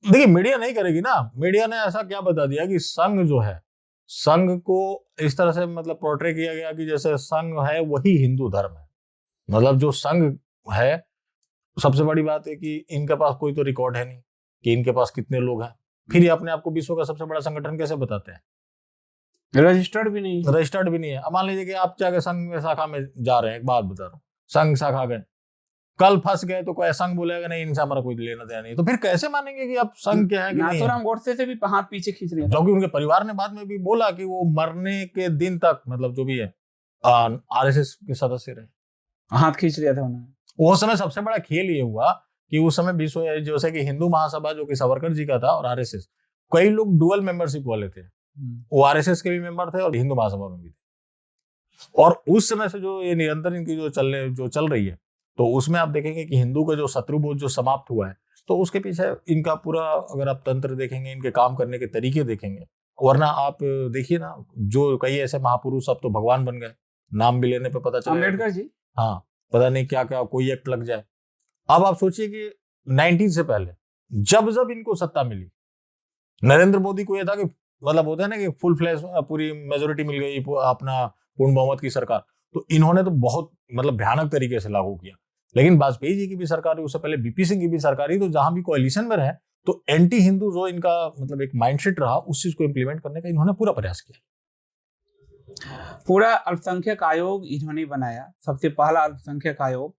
देखिए मीडिया नहीं करेगी ना। मीडिया ने ऐसा क्या बता दिया कि संघ जो है, संघ को इस तरह से मतलब पोर्ट्रे किया गया कि जैसे संघ है वही हिंदू धर्म है। मतलब जो संघ है, सबसे बड़ी बात है कि इनके पास कोई तो रिकॉर्ड है नहीं कि इनके पास कितने लोग हैं। फिर ये अपने आप को विश्व का सबसे बड़ा संगठन कैसे बताते हैं? रजिस्टर्ड भी नहीं, रजिस्टर्ड भी नहीं है। अब मान लीजिए कि आप जाके संघ शाखा में जा रहे हैं, एक बात बता रहा हूँ, संघ शाखा गए, कल फंस गए तो कोई संघ बोलेगा नहीं इनसे हमारा कोई लेना देना नहीं, तो फिर कैसे मानेंगे कि आप संघ क्या है कि नहीं? नाथूराम गोडसे से भी हाथ पीछे खींच रहे हैं, जो कि उनके परिवार ने बाद में भी बोला कि वो मरने के दिन तक मतलब जो भी है आरएसएस के सदस्य रहे, हाथ खींच लिया था उन्होंने। वो समय सबसे बड़ा खेल ये हुआ कि उस समय विश्व जैसे कि हिंदू महासभा जो कि सावरकर जी का था और आरएसएस, कई लोग डुअल मेंबरशिप वाले थे। वो आरएसएस के भी मेंबर थे और हिंदू महासभा में भी थे। और उस समय से जो ये निरंतर इनकी जो चल रही है, तो उसमें आप देखेंगे कि हिंदू का जो शत्रुबोध जो समाप्त हुआ है, तो उसके पीछे इनका पूरा अगर आप तंत्र देखेंगे, इनके काम करने के तरीके देखेंगे, वरना आप देखिए ना, जो कई ऐसे महापुरुष अब तो भगवान बन गए, नाम भी लेने पे पता चला अम्बेडकर जी, हाँ, पता नहीं क्या क्या कोई एक्ट लग जाए। अब आप सोचिए कि 19 से पहले जब इनको सत्ता मिली, नरेंद्र मोदी को यह था कि मतलब होता है ना कि फुल फ्लैश पूरी मेजोरिटी मिल गई, अपना पूर्ण बहुमत की सरकार, तो इन्होंने तो बहुत मतलब भयानक तरीके से लागू किया। लेकिन वाजपेयी जी की भी सरकार है, उससे पहले बीपी सिंह की भी सरकार ही, तो जहां भी कोalition में रहे तो एंटी हिंदू जो इनका मतलब एक माइंडसेट रहा, उस चीज को इंप्लीमेंट करने का इन्होंने पूरा प्रयास किया। पूरा अल्पसंख्यक आयोग इन्होंने बनाया, सबसे पहला अल्पसंख्यक आयोग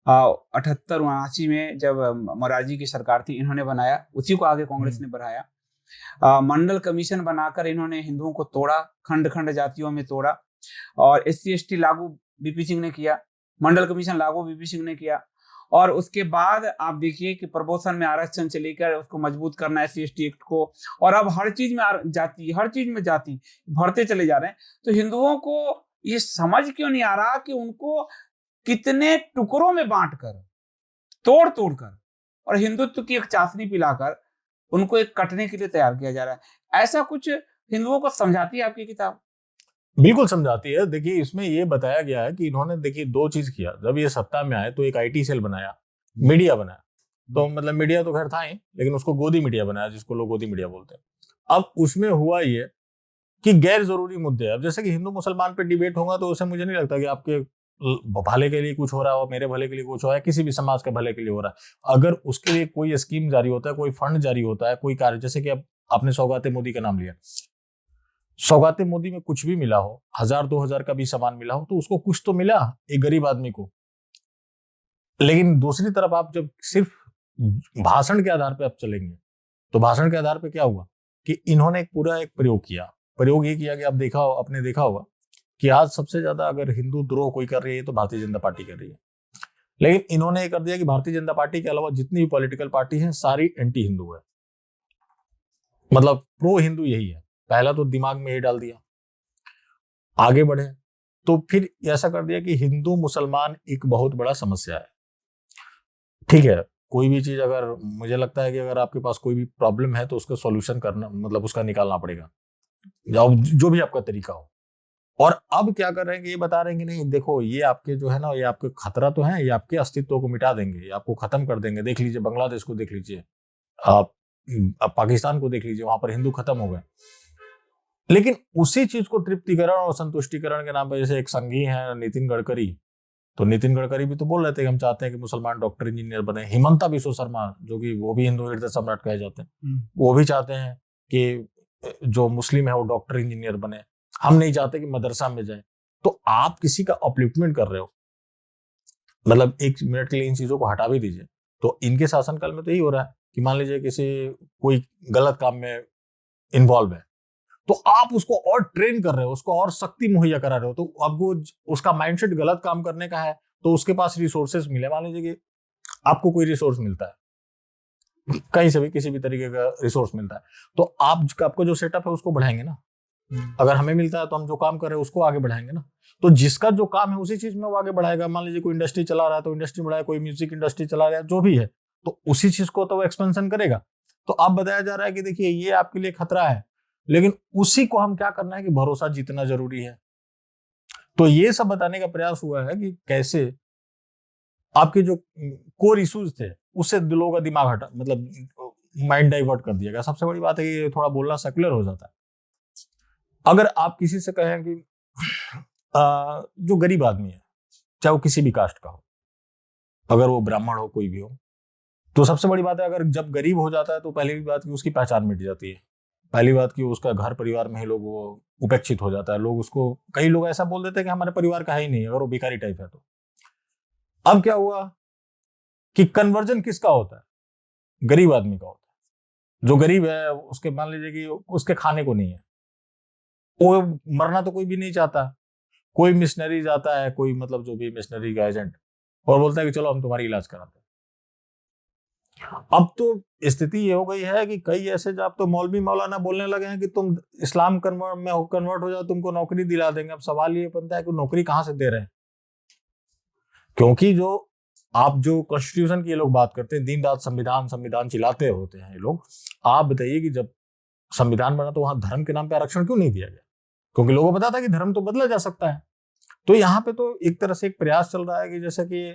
78-79 में जब मोरारजी की सरकार थी, इन्होंने बनाया, उसी को आगे कांग्रेस ने बढ़ाया। मंडल कमीशन बनाकर इन्होंने हिंदुओं को तोड़ा, खंड खंड जातियों में तोड़ा। और SC/ST लागू बीपी सिंह ने किया, मंडल कमीशन लागू बीपी सिंह ने किया। और उसके बाद आप देखिए कि प्रपोषण में आरक्षण से लेकर उसको मजबूत करना SC/ST एक्ट को, और अब हर चीज में जाति, हर चीज में जाति भरते चले जा रहे हैं। तो हिंदुओं को ये समझ क्यों नहीं आ रहा कि उनको कितने टुकड़ों में बांटकर, तोड़ कर और हिंदुत्व की एक चाशनी पिलाकर उनको एक कटने के लिए तैयार किया जा रहा है। ऐसा कुछ हिंदुओं को समझाती है आपकी किताब? बिल्कुल समझाती है। देखिए इसमें ये बताया गया है कि इन्होंने देखिए 2 चीज किया। जब ये सत्ता में आए तो एक IT सेल बनाया, मीडिया बनाया। तो मतलब मीडिया तो खैर था ही, लेकिन उसको गोदी मीडिया बनाया, जिसको लोग गोदी मीडिया बोलते हैं। अब उसमें हुआ ये कि गैर जरूरी मुद्दे, अब जैसे कि हिंदू मुसलमान पे डिबेट होगा तो उससे मुझे नहीं लगता कि आपके भले के लिए कुछ हो रहा है और मेरे भले के लिए कुछ हो रहा है, किसी भी समाज के भले के लिए हो रहा है। अगर उसके लिए कोई स्कीम जारी होता है, कोई फंड जारी होता है, कोई कार्य, जैसे कि अब आपने सौगाते मोदी का नाम लिया, सौगाते मोदी में कुछ भी मिला हो, 1000-2000 का भी सामान मिला हो, तो उसको कुछ तो मिला एक गरीब आदमी को। लेकिन दूसरी तरफ आप जब सिर्फ भाषण के आधार पे आप चलेंगे, तो भाषण के आधार पे क्या हुआ कि इन्होंने एक पूरा एक प्रयोग किया। प्रयोग ये किया कि आपने देखा होगा कि आज सबसे ज्यादा अगर हिंदू द्रोह कोई कर रही है तो भारतीय जनता पार्टी कर रही है। लेकिन इन्होंने ये कर दिया कि भारतीय जनता पार्टी के अलावा जितनी भी पॉलिटिकल पार्टी है सारी एंटी हिंदू है, मतलब प्रो हिंदू यही है। पहला तो दिमाग में ये डाल दिया, आगे बढ़े तो फिर ऐसा कर दिया कि हिंदू मुसलमान एक बहुत बड़ा समस्या है। ठीक है, कोई भी चीज अगर मुझे लगता है कि अगर आपके पास कोई भी प्रॉब्लम है तो उसका सॉल्यूशन करना, मतलब उसका निकालना पड़ेगा, जो भी आपका तरीका हो। और अब क्या कर रहे हैं कि ये बता रहे हैं कि नहीं देखो ये आपके जो है ना, ये आपके खतरा तो है, ये आपके अस्तित्व को मिटा देंगे, ये आपको खत्म कर देंगे। देख लीजिए बांग्लादेश को, देख लीजिए आप पाकिस्तान को देख लीजिए, वहां पर हिंदू खत्म हो गए। लेकिन उसी चीज को तृप्तिकरण और संतुष्टिकरण के नाम पर, जैसे एक संघी है नितिन गडकरी, तो नितिन गडकरी भी तो बोल रहे थे कि हम चाहते हैं कि मुसलमान डॉक्टर इंजीनियर बने। हिमंता बिश्व शर्मा जो कि वो भी हिंदू हृदय सम्राट कहे जाते हैं, वो भी चाहते हैं कि जो मुस्लिम है वो डॉक्टर इंजीनियर बने। हम नहीं चाहते कि मदरसा में जाए। तो आप किसी का अपलिफ्टमेंट कर रहे हो, मतलब एक मिनट के लिए इन चीजों को हटा भी दीजिए। तो इनके शासनकाल में तो यही हो रहा है कि मान लीजिए किसी कोई गलत काम में इन्वॉल्व है तो आप उसको और ट्रेन कर रहे हो, उसको और शक्ति मुहैया करा रहे हो। तो अब वो उसका माइंडसेट गलत काम करने का है तो उसके पास रिसोर्सेस मिले। मान लीजिए कि आपको कोई रिसोर्स मिलता है, कहीं से भी किसी भी तरीके का रिसोर्स मिलता है, तो आपको जो सेटअप है उसको बढ़ाएंगे ना। अगर हमें मिलता है तो हम जो काम कर रहे हैं उसको आगे बढ़ाएंगे ना। तो जिसका जो काम है उसी चीज में वो आगे बढ़ाएगा। मान लीजिए कोई इंडस्ट्री चला रहा है तो इंडस्ट्री बढ़ाए, कोई म्यूजिक इंडस्ट्री चला रहा है, जो भी है, तो उसी चीज को तो वो एक्सपेंशन करेगा। तो अब बताया जा रहा है कि देखिए ये आपके लिए खतरा है, लेकिन उसी को हम क्या करना है कि भरोसा जीतना जरूरी है। तो ये सब बताने का प्रयास हुआ है कि कैसे आपके जो कोर इश्यूज थे उससे लोगों का दिमाग हटा, मतलब माइंड डाइवर्ट कर दिया गया। सबसे बड़ी बात है कि थोड़ा बोलना सेकुलर हो जाता है। अगर आप किसी से कहें कि जो गरीब आदमी है, चाहे वो किसी भी कास्ट का हो, अगर वो ब्राह्मण हो कोई भी हो, तो सबसे बड़ी बात है अगर जब गरीब हो जाता है तो पहली बात की उसकी पहचान मिट जाती है। पहली बात की उसका घर परिवार में ही लोग वो उपेक्षित हो जाता है। लोग उसको, कई लोग ऐसा बोल देते हैं कि हमारे परिवार का है ही नहीं अगर वो भिखारी टाइप है तो। अब क्या हुआ कि कन्वर्जन किसका होता है? गरीब आदमी का होता है। जो गरीब है उसके, मान लीजिए कि उसके खाने को नहीं है, वो मरना तो कोई भी नहीं चाहता। कोई मिशनरी जाता है, कोई मतलब जो भी मिशनरी का एजेंट, और बोलता है कि चलो हम तुम्हारी इलाज कराते हैं। अब तो स्थिति ये हो गई है कि कई ऐसे जब तो मौलवी मौलाना बोलने लगे हैं कि तुम इस्लाम कन्वर्ट हो जाओ, तुमको नौकरी दिला देंगे। अब सवाल ये बनता है कि नौकरी कहां से दे रहे हैं? क्योंकि जो कॉन्स्टिट्यूशन की ये लोग बात करते हैं, दिन रात संविधान संविधान चिल्लाते होते हैं ये लोग। आप बताइए कि जब संविधान बना तो वहां धर्म के नाम पे आरक्षण क्यों नहीं दिया गया? क्योंकि लोगों को पता था कि धर्म तो बदला जा सकता है। तो यहाँ पे तो एक तरह से एक प्रयास चल रहा है कि जैसे कि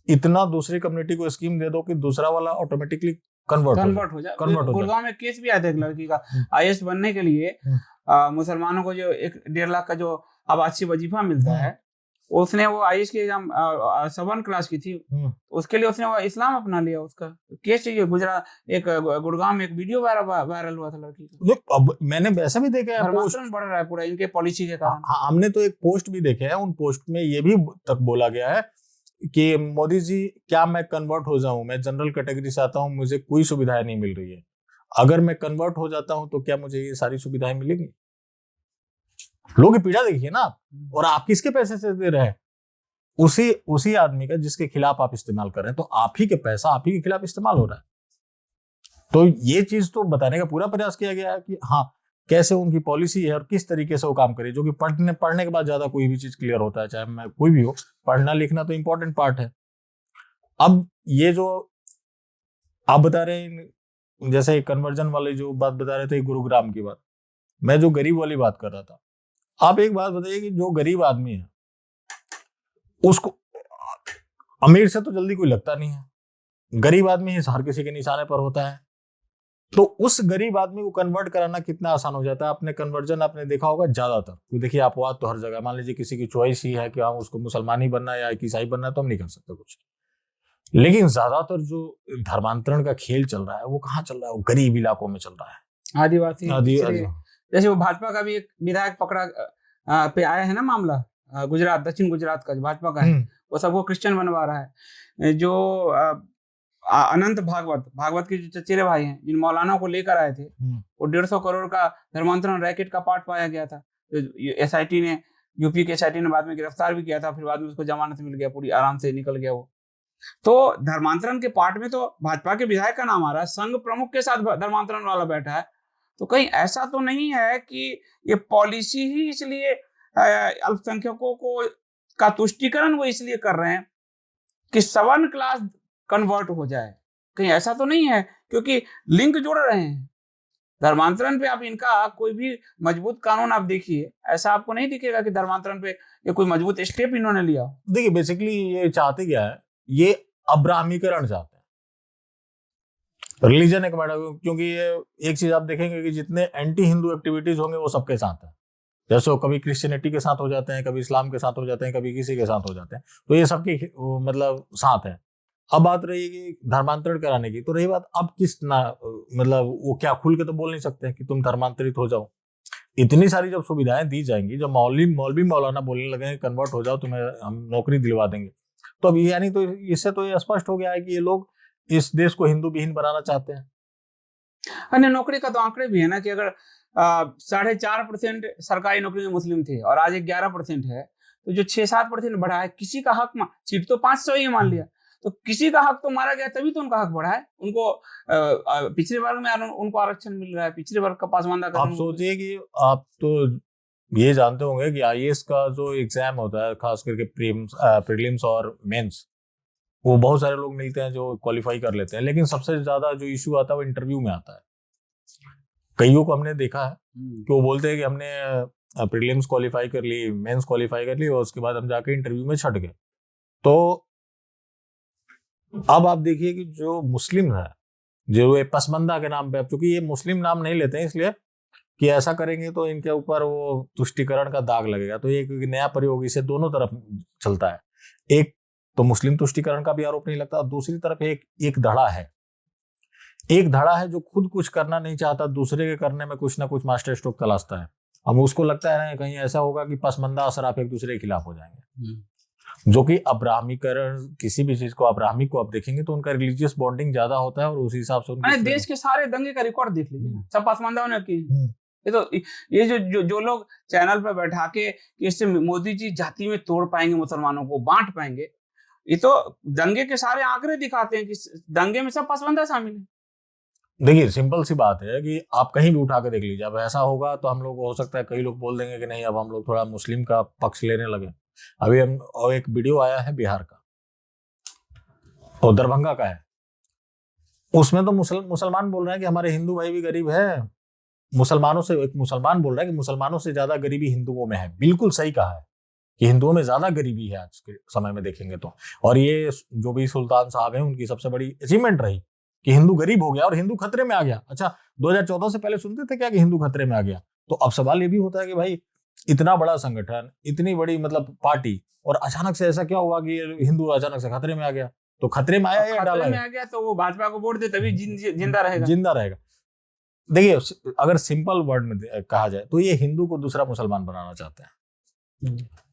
इतना दूसरी कम्युनिटी को स्कीम दे दो कि दूसरा वाला ऑटोमेटिकली कन्वर्ट हो जाए। गुड़गांव में केस भी आया था एक लड़की का, आईएएस बनने के लिए मुसलमानों को जो 1.5 लाख का जो आवासीय वजीफा मिलता है, उसने वो आईएएस की एग्जाम 7 क्लास की थी, उसके लिए उसने वो इस्लाम अपना लिया। उसका केस ये गुजरात, एक गुड़गांव में एक वीडियो वायरल हुआ था लड़की का। अब मैंने वैसा भी देखा है, पोस्ट बढ़ रहा है पूरा इनके पॉलिसी के कारण। हमने तो एक पोस्ट भी देखे हैं, उन पोस्ट में ये भी तक बोला गया है कि मोदी जी क्या मैं कन्वर्ट हो जाऊं? मैं जनरल कैटेगरी से आता हूं, मुझे कोई सुविधाएं नहीं मिल रही है। अगर मैं कन्वर्ट हो जाता हूं तो क्या मुझे ये सारी सुविधाएं मिलेंगी? लोगों की पीड़ा देखिए ना आप, और आप किसके पैसे से दे रहे हैं? उसी आदमी का जिसके खिलाफ आप इस्तेमाल कर रहे हैं। तो आप ही के पैसा आप ही के खिलाफ इस्तेमाल हो रहा है। तो ये चीज तो बताने का पूरा प्रयास किया गया है कि हाँ कैसे उनकी पॉलिसी है और किस तरीके से वो काम करे, जो कि पढ़ने के बाद ज्यादा कोई भी चीज क्लियर होता है, चाहे मैं कोई भी हो। पढ़ना लिखना तो इंपॉर्टेंट पार्ट है। अब ये जो आप बता रहे हैं, जैसे कन्वर्जन वाली जो बात बता रहे थे, गुरुग्राम की बात, मैं जो गरीब वाली बात कर रहा था, आप एक बात बताइए कि जो गरीब आदमी है उसको अमीर से तो जल्दी कोई लगता नहीं है। गरीब आदमी ही हर किसी के निशाने पर होता है। तो उस गरीब आदमी को कन्वर्ट कराना कितना आसान हो जाता है। आपने कन्वर्जन आपने देखा होगा ज्यादातर, तो देखिए अपवाद तो हर जगह। मान लीजिए किसी की चॉइस ही है कि हम उसको मुसलमान ही बनना है या ईसाई बनना है, तो हम नहीं कर सकते कुछ। लेकिन ज्यादातर जो धर्मांतरण का खेल चल रहा है वो कहाँ चल रहा है? वो गरीब इलाकों में चल रहा है, आदिवासी जैसे वो भाजपा का भी एक विधायक पकड़ा पे आया है ना मामला, गुजरात, दक्षिण गुजरात का जो भाजपा का है, वो सबको क्रिश्चियन बनवा रहा है। जो अनंत भागवत के जो चचेरे भाई हैं, जिन मौलाना को लेकर आए थे, वो 150 करोड़ का धर्मांतरण रैकेट का पार्ट पाया गया था। एसआईटी ने, यूपी के एसआईटी ने बाद में गिरफ्तार भी किया था, फिर बाद में उसको जमानत मिल गया, पूरी आराम से निकल गया वो। तो धर्मांतरण के पार्ट में तो भाजपा के विधायक का नाम आ रहा है, संघ प्रमुख के साथ धर्मांतरण वाला बैठा है। तो कहीं ऐसा तो नहीं है कि ये पॉलिसी ही इसलिए अल्पसंख्यकों को का तुष्टीकरण वो इसलिए कर रहे हैं कि सवर्ण क्लास कन्वर्ट हो जाए? कहीं ऐसा तो नहीं है? क्योंकि लिंक जोड़ रहे हैं धर्मांतरण पे। आप इनका कोई भी मजबूत कानून आप देखिए, ऐसा आपको नहीं दिखेगा कि धर्मांतरण पे ये कोई मजबूत स्टेप इन्होंने लिया। देखिए बेसिकली ये चाहते क्या है, ये अब्राह्मीकरण चाहते हैं, रिलीजन एक मैटर। क्योंकि ये एक चीज आप देखेंगे कि जितने एंटी हिंदू एक्टिविटीज होंगे वो सबके साथ है। जैसे वो कभी क्रिश्चियनिटी के साथ हो जाते हैं, कभी इस्लाम के साथ हो जाते हैं, कभी किसी के साथ हो जाते हैं, तो ये सबके मतलब साथ है। अब बात रही कि धर्मांतरण कराने की, तो रही बात अब किस ना मतलब वो क्या खुल के तो बोल नहीं सकते कि तुम धर्मांतरित हो जाओ। इतनी सारी जब सुविधाएं दी जाएंगी, जब मौलवी मौलाना बोलने लगेंगे कन्वर्ट हो जाओ, तुम्हें हम नौकरी दिलवा देंगे, तो अब यानी तो इससे तो ये स्पष्ट हो गया है कि ये लोग इस देश को हिंदू विहीन बनाना चाहते हैं। अन्य नौकरी का तो आंकड़े भी है ना कि अगर 4.5% सरकारी नौकरी में मुस्लिम थे और आज 11% है, तो जो 6-7% बढ़ा है, किसी का हक सीट तो 500 ही मान लिया, तो किसी का हक तो मारा गया, तभी तो उनका हक बढ़ा है। उनको पिछड़े वर्ग में उनको आरक्षण मिल रहा है, पिछड़े वर्ग का पासमानदा। आप सोचिए कि आप तो ये जानते होंगे कि आईएएस का जो एग्जाम होता है, खास करके प्रीलिम्स और मेंस, वो बहुत सारे लोग मिलते हैं जो क्वालिफाई कर लेते हैं, लेकिन सबसे ज्यादा जो इश्यू आता है वो इंटरव्यू में आता है। कईयों को हमने देखा है कि वो बोलते हैं कि हमने प्रीलिम्स क्वालिफाई कर ली, मेंस क्वालिफाई कर ली, और उसके बाद हम जाके इंटरव्यू में छट गए। तो अब आप देखिए कि जो मुस्लिम है, जो ये पसमंदा के नाम पे, अब चूंकि ये मुस्लिम नाम नहीं लेते हैं इसलिए कि ऐसा करेंगे तो इनके ऊपर वो तुष्टीकरण का दाग लगेगा, तो ये एक नया प्रयोग इसे दोनों तरफ चलता है। एक तो मुस्लिम तुष्टीकरण का भी आरोप नहीं लगता, और दूसरी तरफ एक धड़ा है जो खुद कुछ करना नहीं चाहता, दूसरे के करने में कुछ ना कुछ मास्टर स्ट्रोक तलाशता है। अब उसको लगता है ना कहीं ऐसा होगा कि पसमंदा असराफ एक दूसरे के खिलाफ हो जाएंगे, जो कि अब्राह्मीकरण, किसी भी चीज को अब्राह्मिक को आप देखेंगे तो उनका रिलीजियस बॉन्डिंग ज्यादा होता है, और उसी हिसाब से देश के सारे दंगे का रिकॉर्ड देख लीजिए, सब पसमंदाओं ने की। ये तो ये जो लोग चैनल पर बैठा के इससे मोदी जी जाति में तोड़ पाएंगे, मुसलमानों को बांट पाएंगे, ये तो दंगे के सारे आंकड़े दिखाते हैं कि दंगे में सब पसमंदा शामिल है। देखिए सिंपल सी बात है कि आप कहीं भी उठा के देख लीजिए, अब ऐसा होगा तो हम लोग, हो सकता है कई लोग बोल देंगे कि नहीं अब हम लोग थोड़ा मुस्लिम का पक्ष लेने लगे। अभी हम और एक वीडियो आया है बिहार का और दरभंगा का है, उसमें तो मुसलमान बोल रहे हैं कि हमारे हिंदू भाई भी गरीब है, मुसलमानों से, एक मुसलमान बोल रहा है कि मुसलमानों से ज्यादा गरीबी हिंदुओं में है। बिल्कुल सही कहा है कि हिंदुओं में ज्यादा गरीबी है आज के समय में देखेंगे तो, और ये जो भी सुल्तान साहब हैं उनकी सबसे बड़ी अचीवमेंट रही कि हिंदू गरीब हो गया और हिंदू खतरे में आ गया। अच्छा 2014 से पहले सुनते थे क्या कि हिंदू खतरे में आ गया? तो अब सवाल ये भी होता है कि भाई इतना बड़ा संगठन, इतनी बड़ी मतलब पार्टी, और अचानक से ऐसा क्या हुआ कि हिंदू अचानक से खतरे में आ गया? तो खतरे में आया या डाला में आ गया तो वो भाजपा को वोट दे तभी जिंदा रहेगा। देखिए अगर सिंपल वर्ड में कहा जाए तो ये हिंदू को दूसरा मुसलमान बनाना चाहते हैं।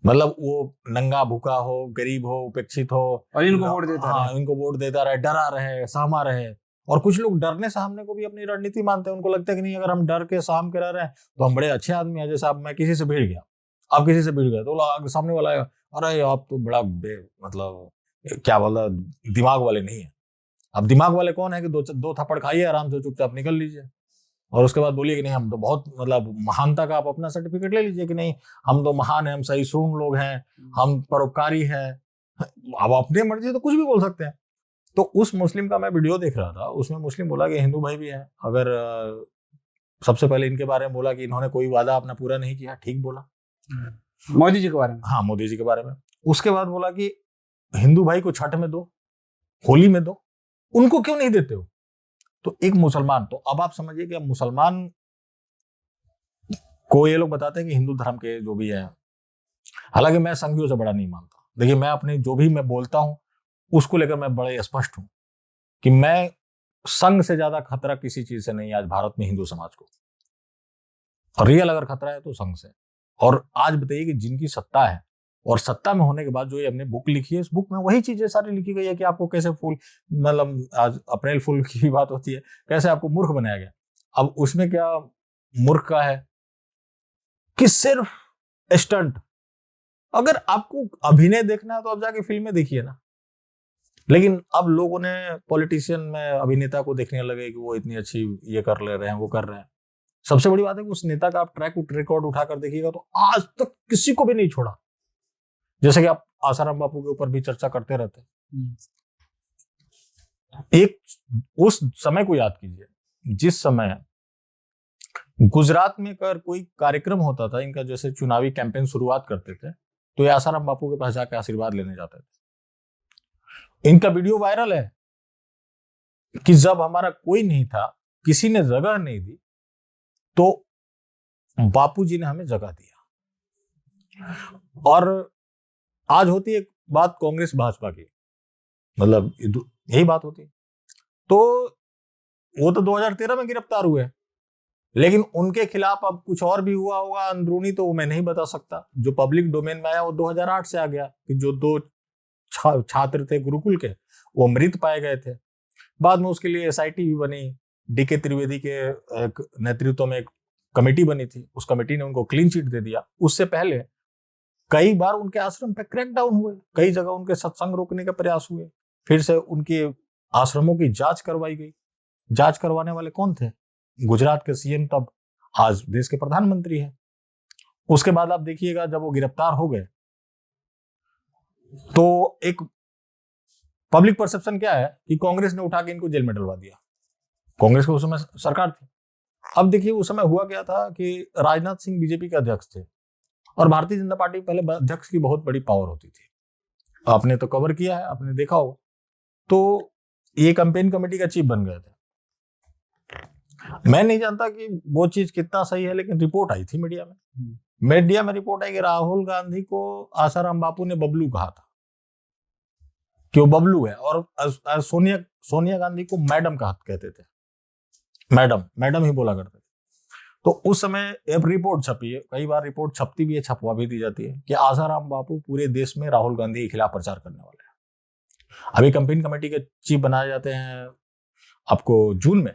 मतलब वो नंगा भूखा हो, गरीब हो, उपेक्षित हो, और इनको वोट देता रहे, इनको वोट देता रहे, डरा रहे, सहमा रहे। और कुछ लोग डरने सहमने को भी अपनी रणनीति मानते हैं। उनको लगता है कि नहीं अगर हम डर के सहम के रह रहे हैं तो हम बड़े अच्छे आदमी हैं। जैसे अब मैं किसी से भिड़ गया, आप किसी से भिड़ गए तो सामने वाला आएगा, अरे आप तो बड़ा मतलब क्या बोला, दिमाग वाले नहीं है। अब दिमाग वाले कौन है कि दो थप्पड़ खाइए, आराम से चुपचाप निकल लीजिए, और उसके बाद बोलिए कि नहीं हम तो बहुत मतलब महानता का आप अपना सर्टिफिकेट ले लीजिए कि नहीं हम तो महान हैं, हम सही सूर्ण लोग हैं, हम परोपकारी हैं। अब अपने मर्जी तो कुछ भी बोल सकते हैं। तो उस मुस्लिम का मैं वीडियो देख रहा था, उसमें मुस्लिम बोला कि हिंदू भाई भी हैं, अगर सबसे पहले इनके बारे में बोला कि इन्होंने कोई वादा अपना पूरा नहीं किया, ठीक बोला मोदी जी के बारे में, हाँ मोदी जी के बारे में। उसके बाद बोला कि हिंदू भाई को छठ में दो, होली में दो, उनको क्यों नहीं देते हो? तो एक मुसलमान, तो अब आप समझिए कि मुसलमान को ये लोग बताते हैं कि हिंदू धर्म के जो भी है, हालांकि मैं संघियों से बड़ा नहीं मानता। देखिए मैं अपने जो भी मैं बोलता हूं उसको लेकर मैं बड़े स्पष्ट हूं कि मैं संघ से ज्यादा खतरा किसी चीज से नहीं आज भारत में हिंदू समाज को। और रियल अगर खतरा है तो संघ से। और आज बताइए कि जिनकी सत्ता है और सत्ता में होने के बाद जो ये हमने बुक लिखी है, इस बुक में वही चीजें सारी लिखी गई है कि आपको कैसे फूल, मतलब आज अप्रैल फूल की भी बात होती है, कैसे आपको मूर्ख बनाया गया। अब उसमें क्या मूर्ख का है कि सिर्फ स्टंट। अगर आपको अभिनय देखना है तो आप जाके फिल्में देखिए ना। लेकिन अब लोगों ने पॉलिटिशियन में अभिनेता को देखने लगे कि वो इतनी अच्छी ये कर ले रहे हैं, वो कर रहे हैं। सबसे बड़ी बात है कि उस नेता का आप ट्रैक रिकॉर्ड उठाकर देखिएगा तो आज तक किसी को भी नहीं छोड़ा। जैसे कि आप आसाराम बापू के ऊपर भी चर्चा करते रहते हैं। एक उस समय को याद कीजिए जिस समय गुजरात में कर कोई कार्यक्रम होता था, इनका जैसे चुनावी कैंपेन शुरुआत करते थे, तो ये आसाराम बापू के पास जाकर आशीर्वाद लेने जाते थे। इनका वीडियो वायरल है कि जब हमारा कोई नहीं था, किसी ने जगह नहीं दी, तो बापूजी ने हमें जगह दिया। और आज होती है बात कांग्रेस भाजपा की, मतलब यही बात होती है। तो वो तो 2013 में गिरफ्तार हुए, लेकिन उनके खिलाफ अब कुछ और भी हुआ होगा अंदरूनी, तो वो मैं नहीं बता सकता। जो पब्लिक डोमेन में आया वो 2008 से आ गया कि जो 2 छात्र थे गुरुकुल के, वो मृत पाए गए थे। बाद में उसके लिए एसआईटी भी बनी, डीके त्रिवेदी के नेतृत्व में एक कमेटी बनी थी, उस कमेटी ने उनको क्लीन चिट दे दिया। उससे पहले कई बार उनके आश्रम पे क्रैकडाउन हुए, कई जगह उनके सत्संग रोकने के प्रयास हुए, फिर से उनके आश्रमों की जांच करवाई गई। जांच करवाने वाले कौन थे? गुजरात के सीएम, तब आज देश के प्रधानमंत्री हैं। उसके बाद आप देखिएगा जब वो गिरफ्तार हो गए तो एक पब्लिक परसेप्शन क्या है कि कांग्रेस ने उठा के इनको जेल में डलवा दिया। कांग्रेस को उस समय सरकार थी। अब देखिए उस समय हुआ क्या था कि राजनाथ सिंह बीजेपी के अध्यक्ष थे और भारतीय जनता पार्टी पहले अध्यक्ष की बहुत बड़ी पावर होती थी। आपने तो कवर किया है, आपने देखा हो। तो ये कैंपेन कमेटी का चीफ बन गए थे। मैं नहीं जानता कि वो चीज कितना सही है, लेकिन रिपोर्ट आई थी मीडिया में। मीडिया में रिपोर्ट आई कि राहुल गांधी को आसाराम बापू ने बबलू कहा था कि वो बबलू है, और सोनिया गांधी को मैडम कहते थे। मैडम ही बोला करते थे। तो उस समय एक रिपोर्ट छपी है, कई बार रिपोर्ट छपती भी है, छपवा भी दी जाती है कि आसाराम बापू पूरे देश में राहुल गांधी के खिलाफ प्रचार करने वाले हैं। अभी कैंपेन कमेटी के चीफ बनाए जाते हैं आपको जून में,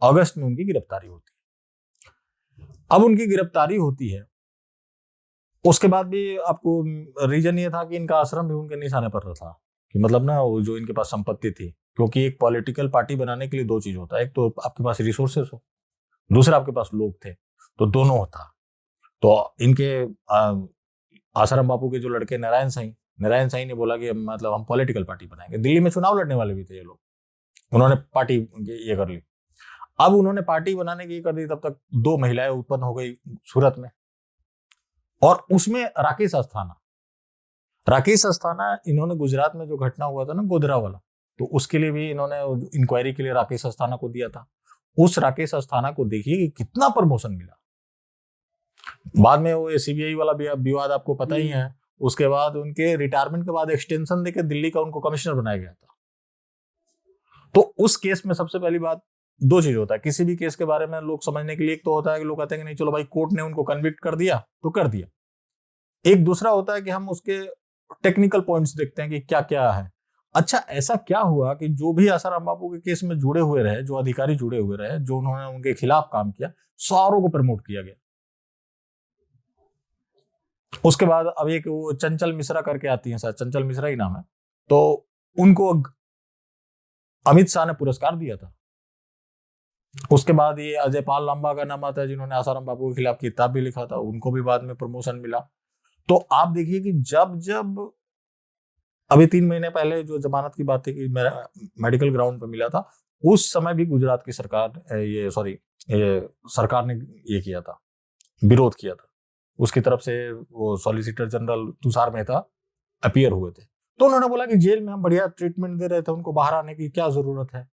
अगस्त में उनकी गिरफ्तारी होती है। अब उनकी गिरफ्तारी होती है, उसके बाद भी आपको रीजन ये था कि इनका आश्रम भी उनके निशाने पर था, कि मतलब ना वो जो इनके पास संपत्ति थी, क्योंकि एक पॉलिटिकल पार्टी बनाने के लिए 2 चीज होता है, एक तो आपके पास रिसोर्सेस हो, दूसरा आपके पास लोग थे, तो दोनों होता। तो इनके आसाराम बापू के जो लड़के नारायण साईं ने बोला कि मतलब हम पॉलिटिकल पार्टी बनाएंगे। दिल्ली में चुनाव लड़ने वाले भी थे ये लोग, उन्होंने पार्टी ये कर ली। अब उन्होंने पार्टी बनाने की कर दी, तब तक 2 महिलाएं उत्पन्न हो गई सूरत में, और उसमें राकेश अस्थाना इन्होंने गुजरात में जो घटना हुआ था ना गोधरा वाला, तो उसके लिए भी इन्होंने इंक्वायरी के लिए राकेश अस्थाना को दिया था। उस राकेश अस्थाना को देखिए कि कितना प्रमोशन मिला। बाद में वो सीबीआई वाला विवाद आपको पता ही है। उसके बाद उनके रिटायरमेंट के बाद एक्सटेंशन देके दिल्ली का उनको कमिश्नर बनाया गया था। तो उस केस में सबसे पहली बात 2 चीज होता है किसी भी केस के बारे में लोग समझने के लिए। एक तो होता है कि लोग कहते हैं कि नहीं चलो भाई कोर्ट ने उनको कन्विक्ट कर दिया तो कर दिया। एक दूसरा होता है कि हम उसके टेक्निकल पॉइंट्स देखते हैं कि क्या क्या है। अच्छा, ऐसा क्या हुआ कि जो भी आसाराम बापू के केस में जुड़े हुए रहे, जो अधिकारी जुड़े हुए रहे, जो उन्होंने उनके खिलाफ काम किया, सारों को प्रमोट किया गया। उसके बाद अब एक वो चंचल मिश्रा करके आती हैं, शायद चंचल मिश्रा ही नाम है, तो उनको अमित शाह ने पुरस्कार दिया था। उसके बाद ये अजय पाल लांबा का नाम आता है, जिन्होंने आसाराम बापू के खिलाफ किताब भी लिखा था, उनको भी बाद में प्रमोशन मिला। तो आप देखिए कि जब अभी 3 महीने पहले जो जमानत की बात थी कि मेडिकल ग्राउंड पे मिला था, उस समय भी गुजरात की सरकार ने ये किया था, विरोध किया था। उसकी तरफ से वो solicitor general Tushar Mehta appear हुए थे, तो उन्होंने बोला कि जेल में हम बढ़िया ट्रीटमेंट दे रहे थे, उनको बाहर आने की क्या जरूरत है।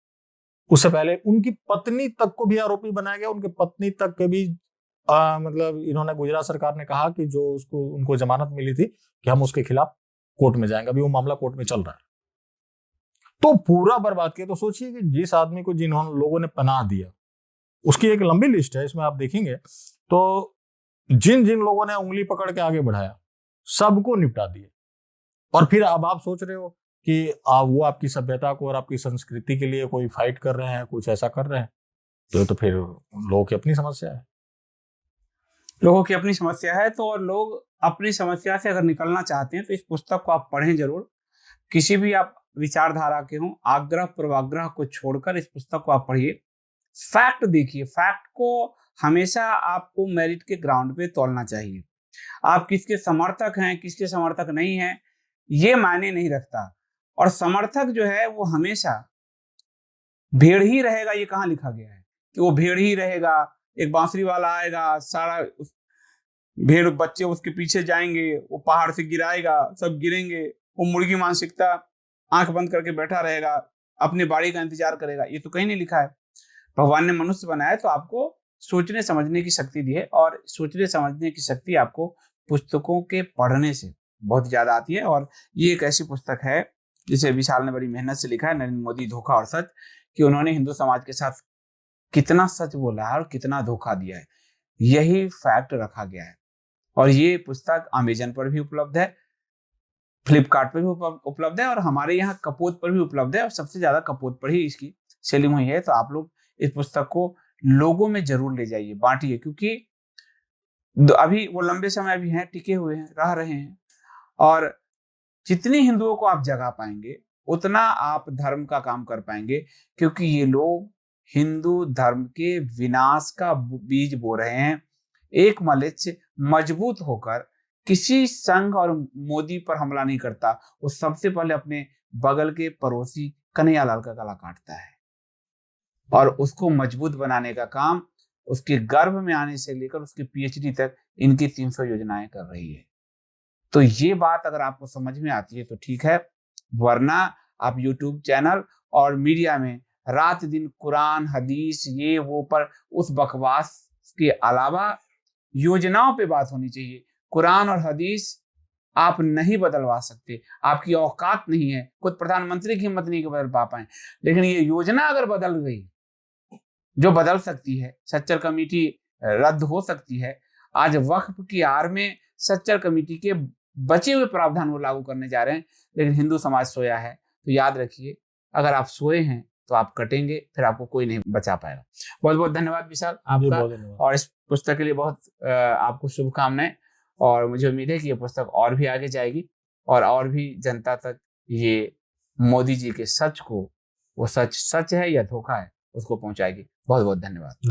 उससे पहले उनकी पत्नी तक को भी आरोपी बनाया गया। उनके पत्नी तक के भी मतलब इन्होंने, गुजरात सरकार ने कहा कि जो उनको जमानत मिली थी कि हम उसके खिलाफ कोर्ट में जाएंगे। अभी वो मामला कोर्ट में चल रहा है। तो पूरा बर्बाद किया। तो सोचिए कि जिस आदमी को जिन्होंने लोगों ने पनाह दिया, उसकी एक लंबी लिस्ट है, इसमें आप देखेंगे तो जिन जिन लोगों ने उंगली पकड़ के आगे बढ़ाया सबको निपटा दिए। और फिर अब आप सोच रहे हो कि वो आपकी सभ्यता को और आपकी संस्कृति के लिए कोई फाइट कर रहे हैं, कुछ ऐसा कर रहे हैं, तो फिर लोगों की अपनी समस्या है। लोगों की अपनी समस्या है, तो और लोग अपनी समस्या से अगर निकलना चाहते हैं तो इस पुस्तक को आप पढ़ें जरूर। किसी भी आप विचारधारा के हों, आग्रह पूर्वाग्रह को छोड़कर इस पुस्तक को आप पढ़िए। फैक्ट देखिए, फैक्ट को हमेशा आपको मेरिट के ग्राउंड पे तोलना चाहिए। आप किसके समर्थक हैं, किसके समर्थक नहीं हैं, ये मायने नहीं रखता। और समर्थक जो है वो हमेशा भेड़ ही रहेगा, ये कहाँ लिखा गया है कि वो भेड़ ही रहेगा। एक बांसुरी वाला आएगा, सारा भेड़ बच्चे उसके पीछे जाएंगे, वो पहाड़ से गिराएगा, सब गिरेंगे, वो मुर्गी मानसिकता आंख बंद करके बैठा रहेगा, अपनी बारी का इंतजार करेगा। ये तो कहीं नहीं लिखा है। भगवान ने मनुष्य बनाया तो आपको सोचने समझने की शक्ति दी है, और सोचने समझने की शक्ति आपको पुस्तकों के पढ़ने से बहुत ज्यादा आती है। और ये एक ऐसी पुस्तक है जिसे विशाल ने बड़ी मेहनत से लिखा है, नरेंद्र मोदी धोखा और सच, कि उन्होंने हिंदू समाज के साथ कितना सच बोला है और कितना धोखा दिया है, यही फैक्ट रखा गया है। और ये पुस्तक अमेजन पर भी उपलब्ध है, फ्लिपकार्ट पर भी उपलब्ध है, और हमारे यहाँ कपोत पर भी उपलब्ध है, और सबसे ज्यादा कपोत पर ही इसकी सेलिंग हुई है। तो आप लोग इस पुस्तक को लोगों में जरूर ले जाइए, बांटिए, क्योंकि अभी वो लंबे समय भी हैं, टिके हुए हैं, रह रहे हैं। और जितनी हिंदुओं को आप जगा पाएंगे उतना आप धर्म का काम कर पाएंगे, क्योंकि ये लोग हिंदू धर्म के विनाश का बीज बो रहे हैं। एक मलेच्छ मजबूत होकर किसी संघ और मोदी पर हमला नहीं करता, वो सबसे पहले अपने बगल के पड़ोसी कन्हैयालाल का गला काटता है, और उसको मजबूत बनाने का काम उसके गर्भ में आने से लेकर उसके पीएचडी तक इनकी 300 योजनाएं कर रही है। तो ये बात अगर आपको समझ में आती है तो ठीक है, वरना आप यूट्यूब चैनल और मीडिया में रात दिन कुरान हदीस ये वो पर उस बकवास के अलावा योजनाओं पे बात होनी चाहिए। कुरान और हदीस आप नहीं बदलवा सकते, आपकी औकात नहीं है, खुद प्रधानमंत्री की हिम्मत नहीं बदल पा पाए, लेकिन ये योजना अगर बदल गई, जो बदल सकती है, सच्चर कमेटी रद्द हो सकती है। आज वक्फ की आड़ में सच्चर कमेटी के बचे हुए प्रावधान वो लागू करने जा रहे हैं, लेकिन हिंदू समाज सोया है। तो याद रखिए, अगर आप सोए हैं तो आप कटेंगे, फिर आपको कोई नहीं बचा पाएगा। बहुत बहुत धन्यवाद विशाल आपका, और इस पुस्तक के लिए बहुत आपको शुभकामनाएं। और मुझे उम्मीद है कि ये पुस्तक और भी आगे जाएगी और भी जनता तक ये मोदी जी के सच को, वो सच सच है या धोखा है, उसको पहुंचाएगी। बहुत बहुत धन्यवाद।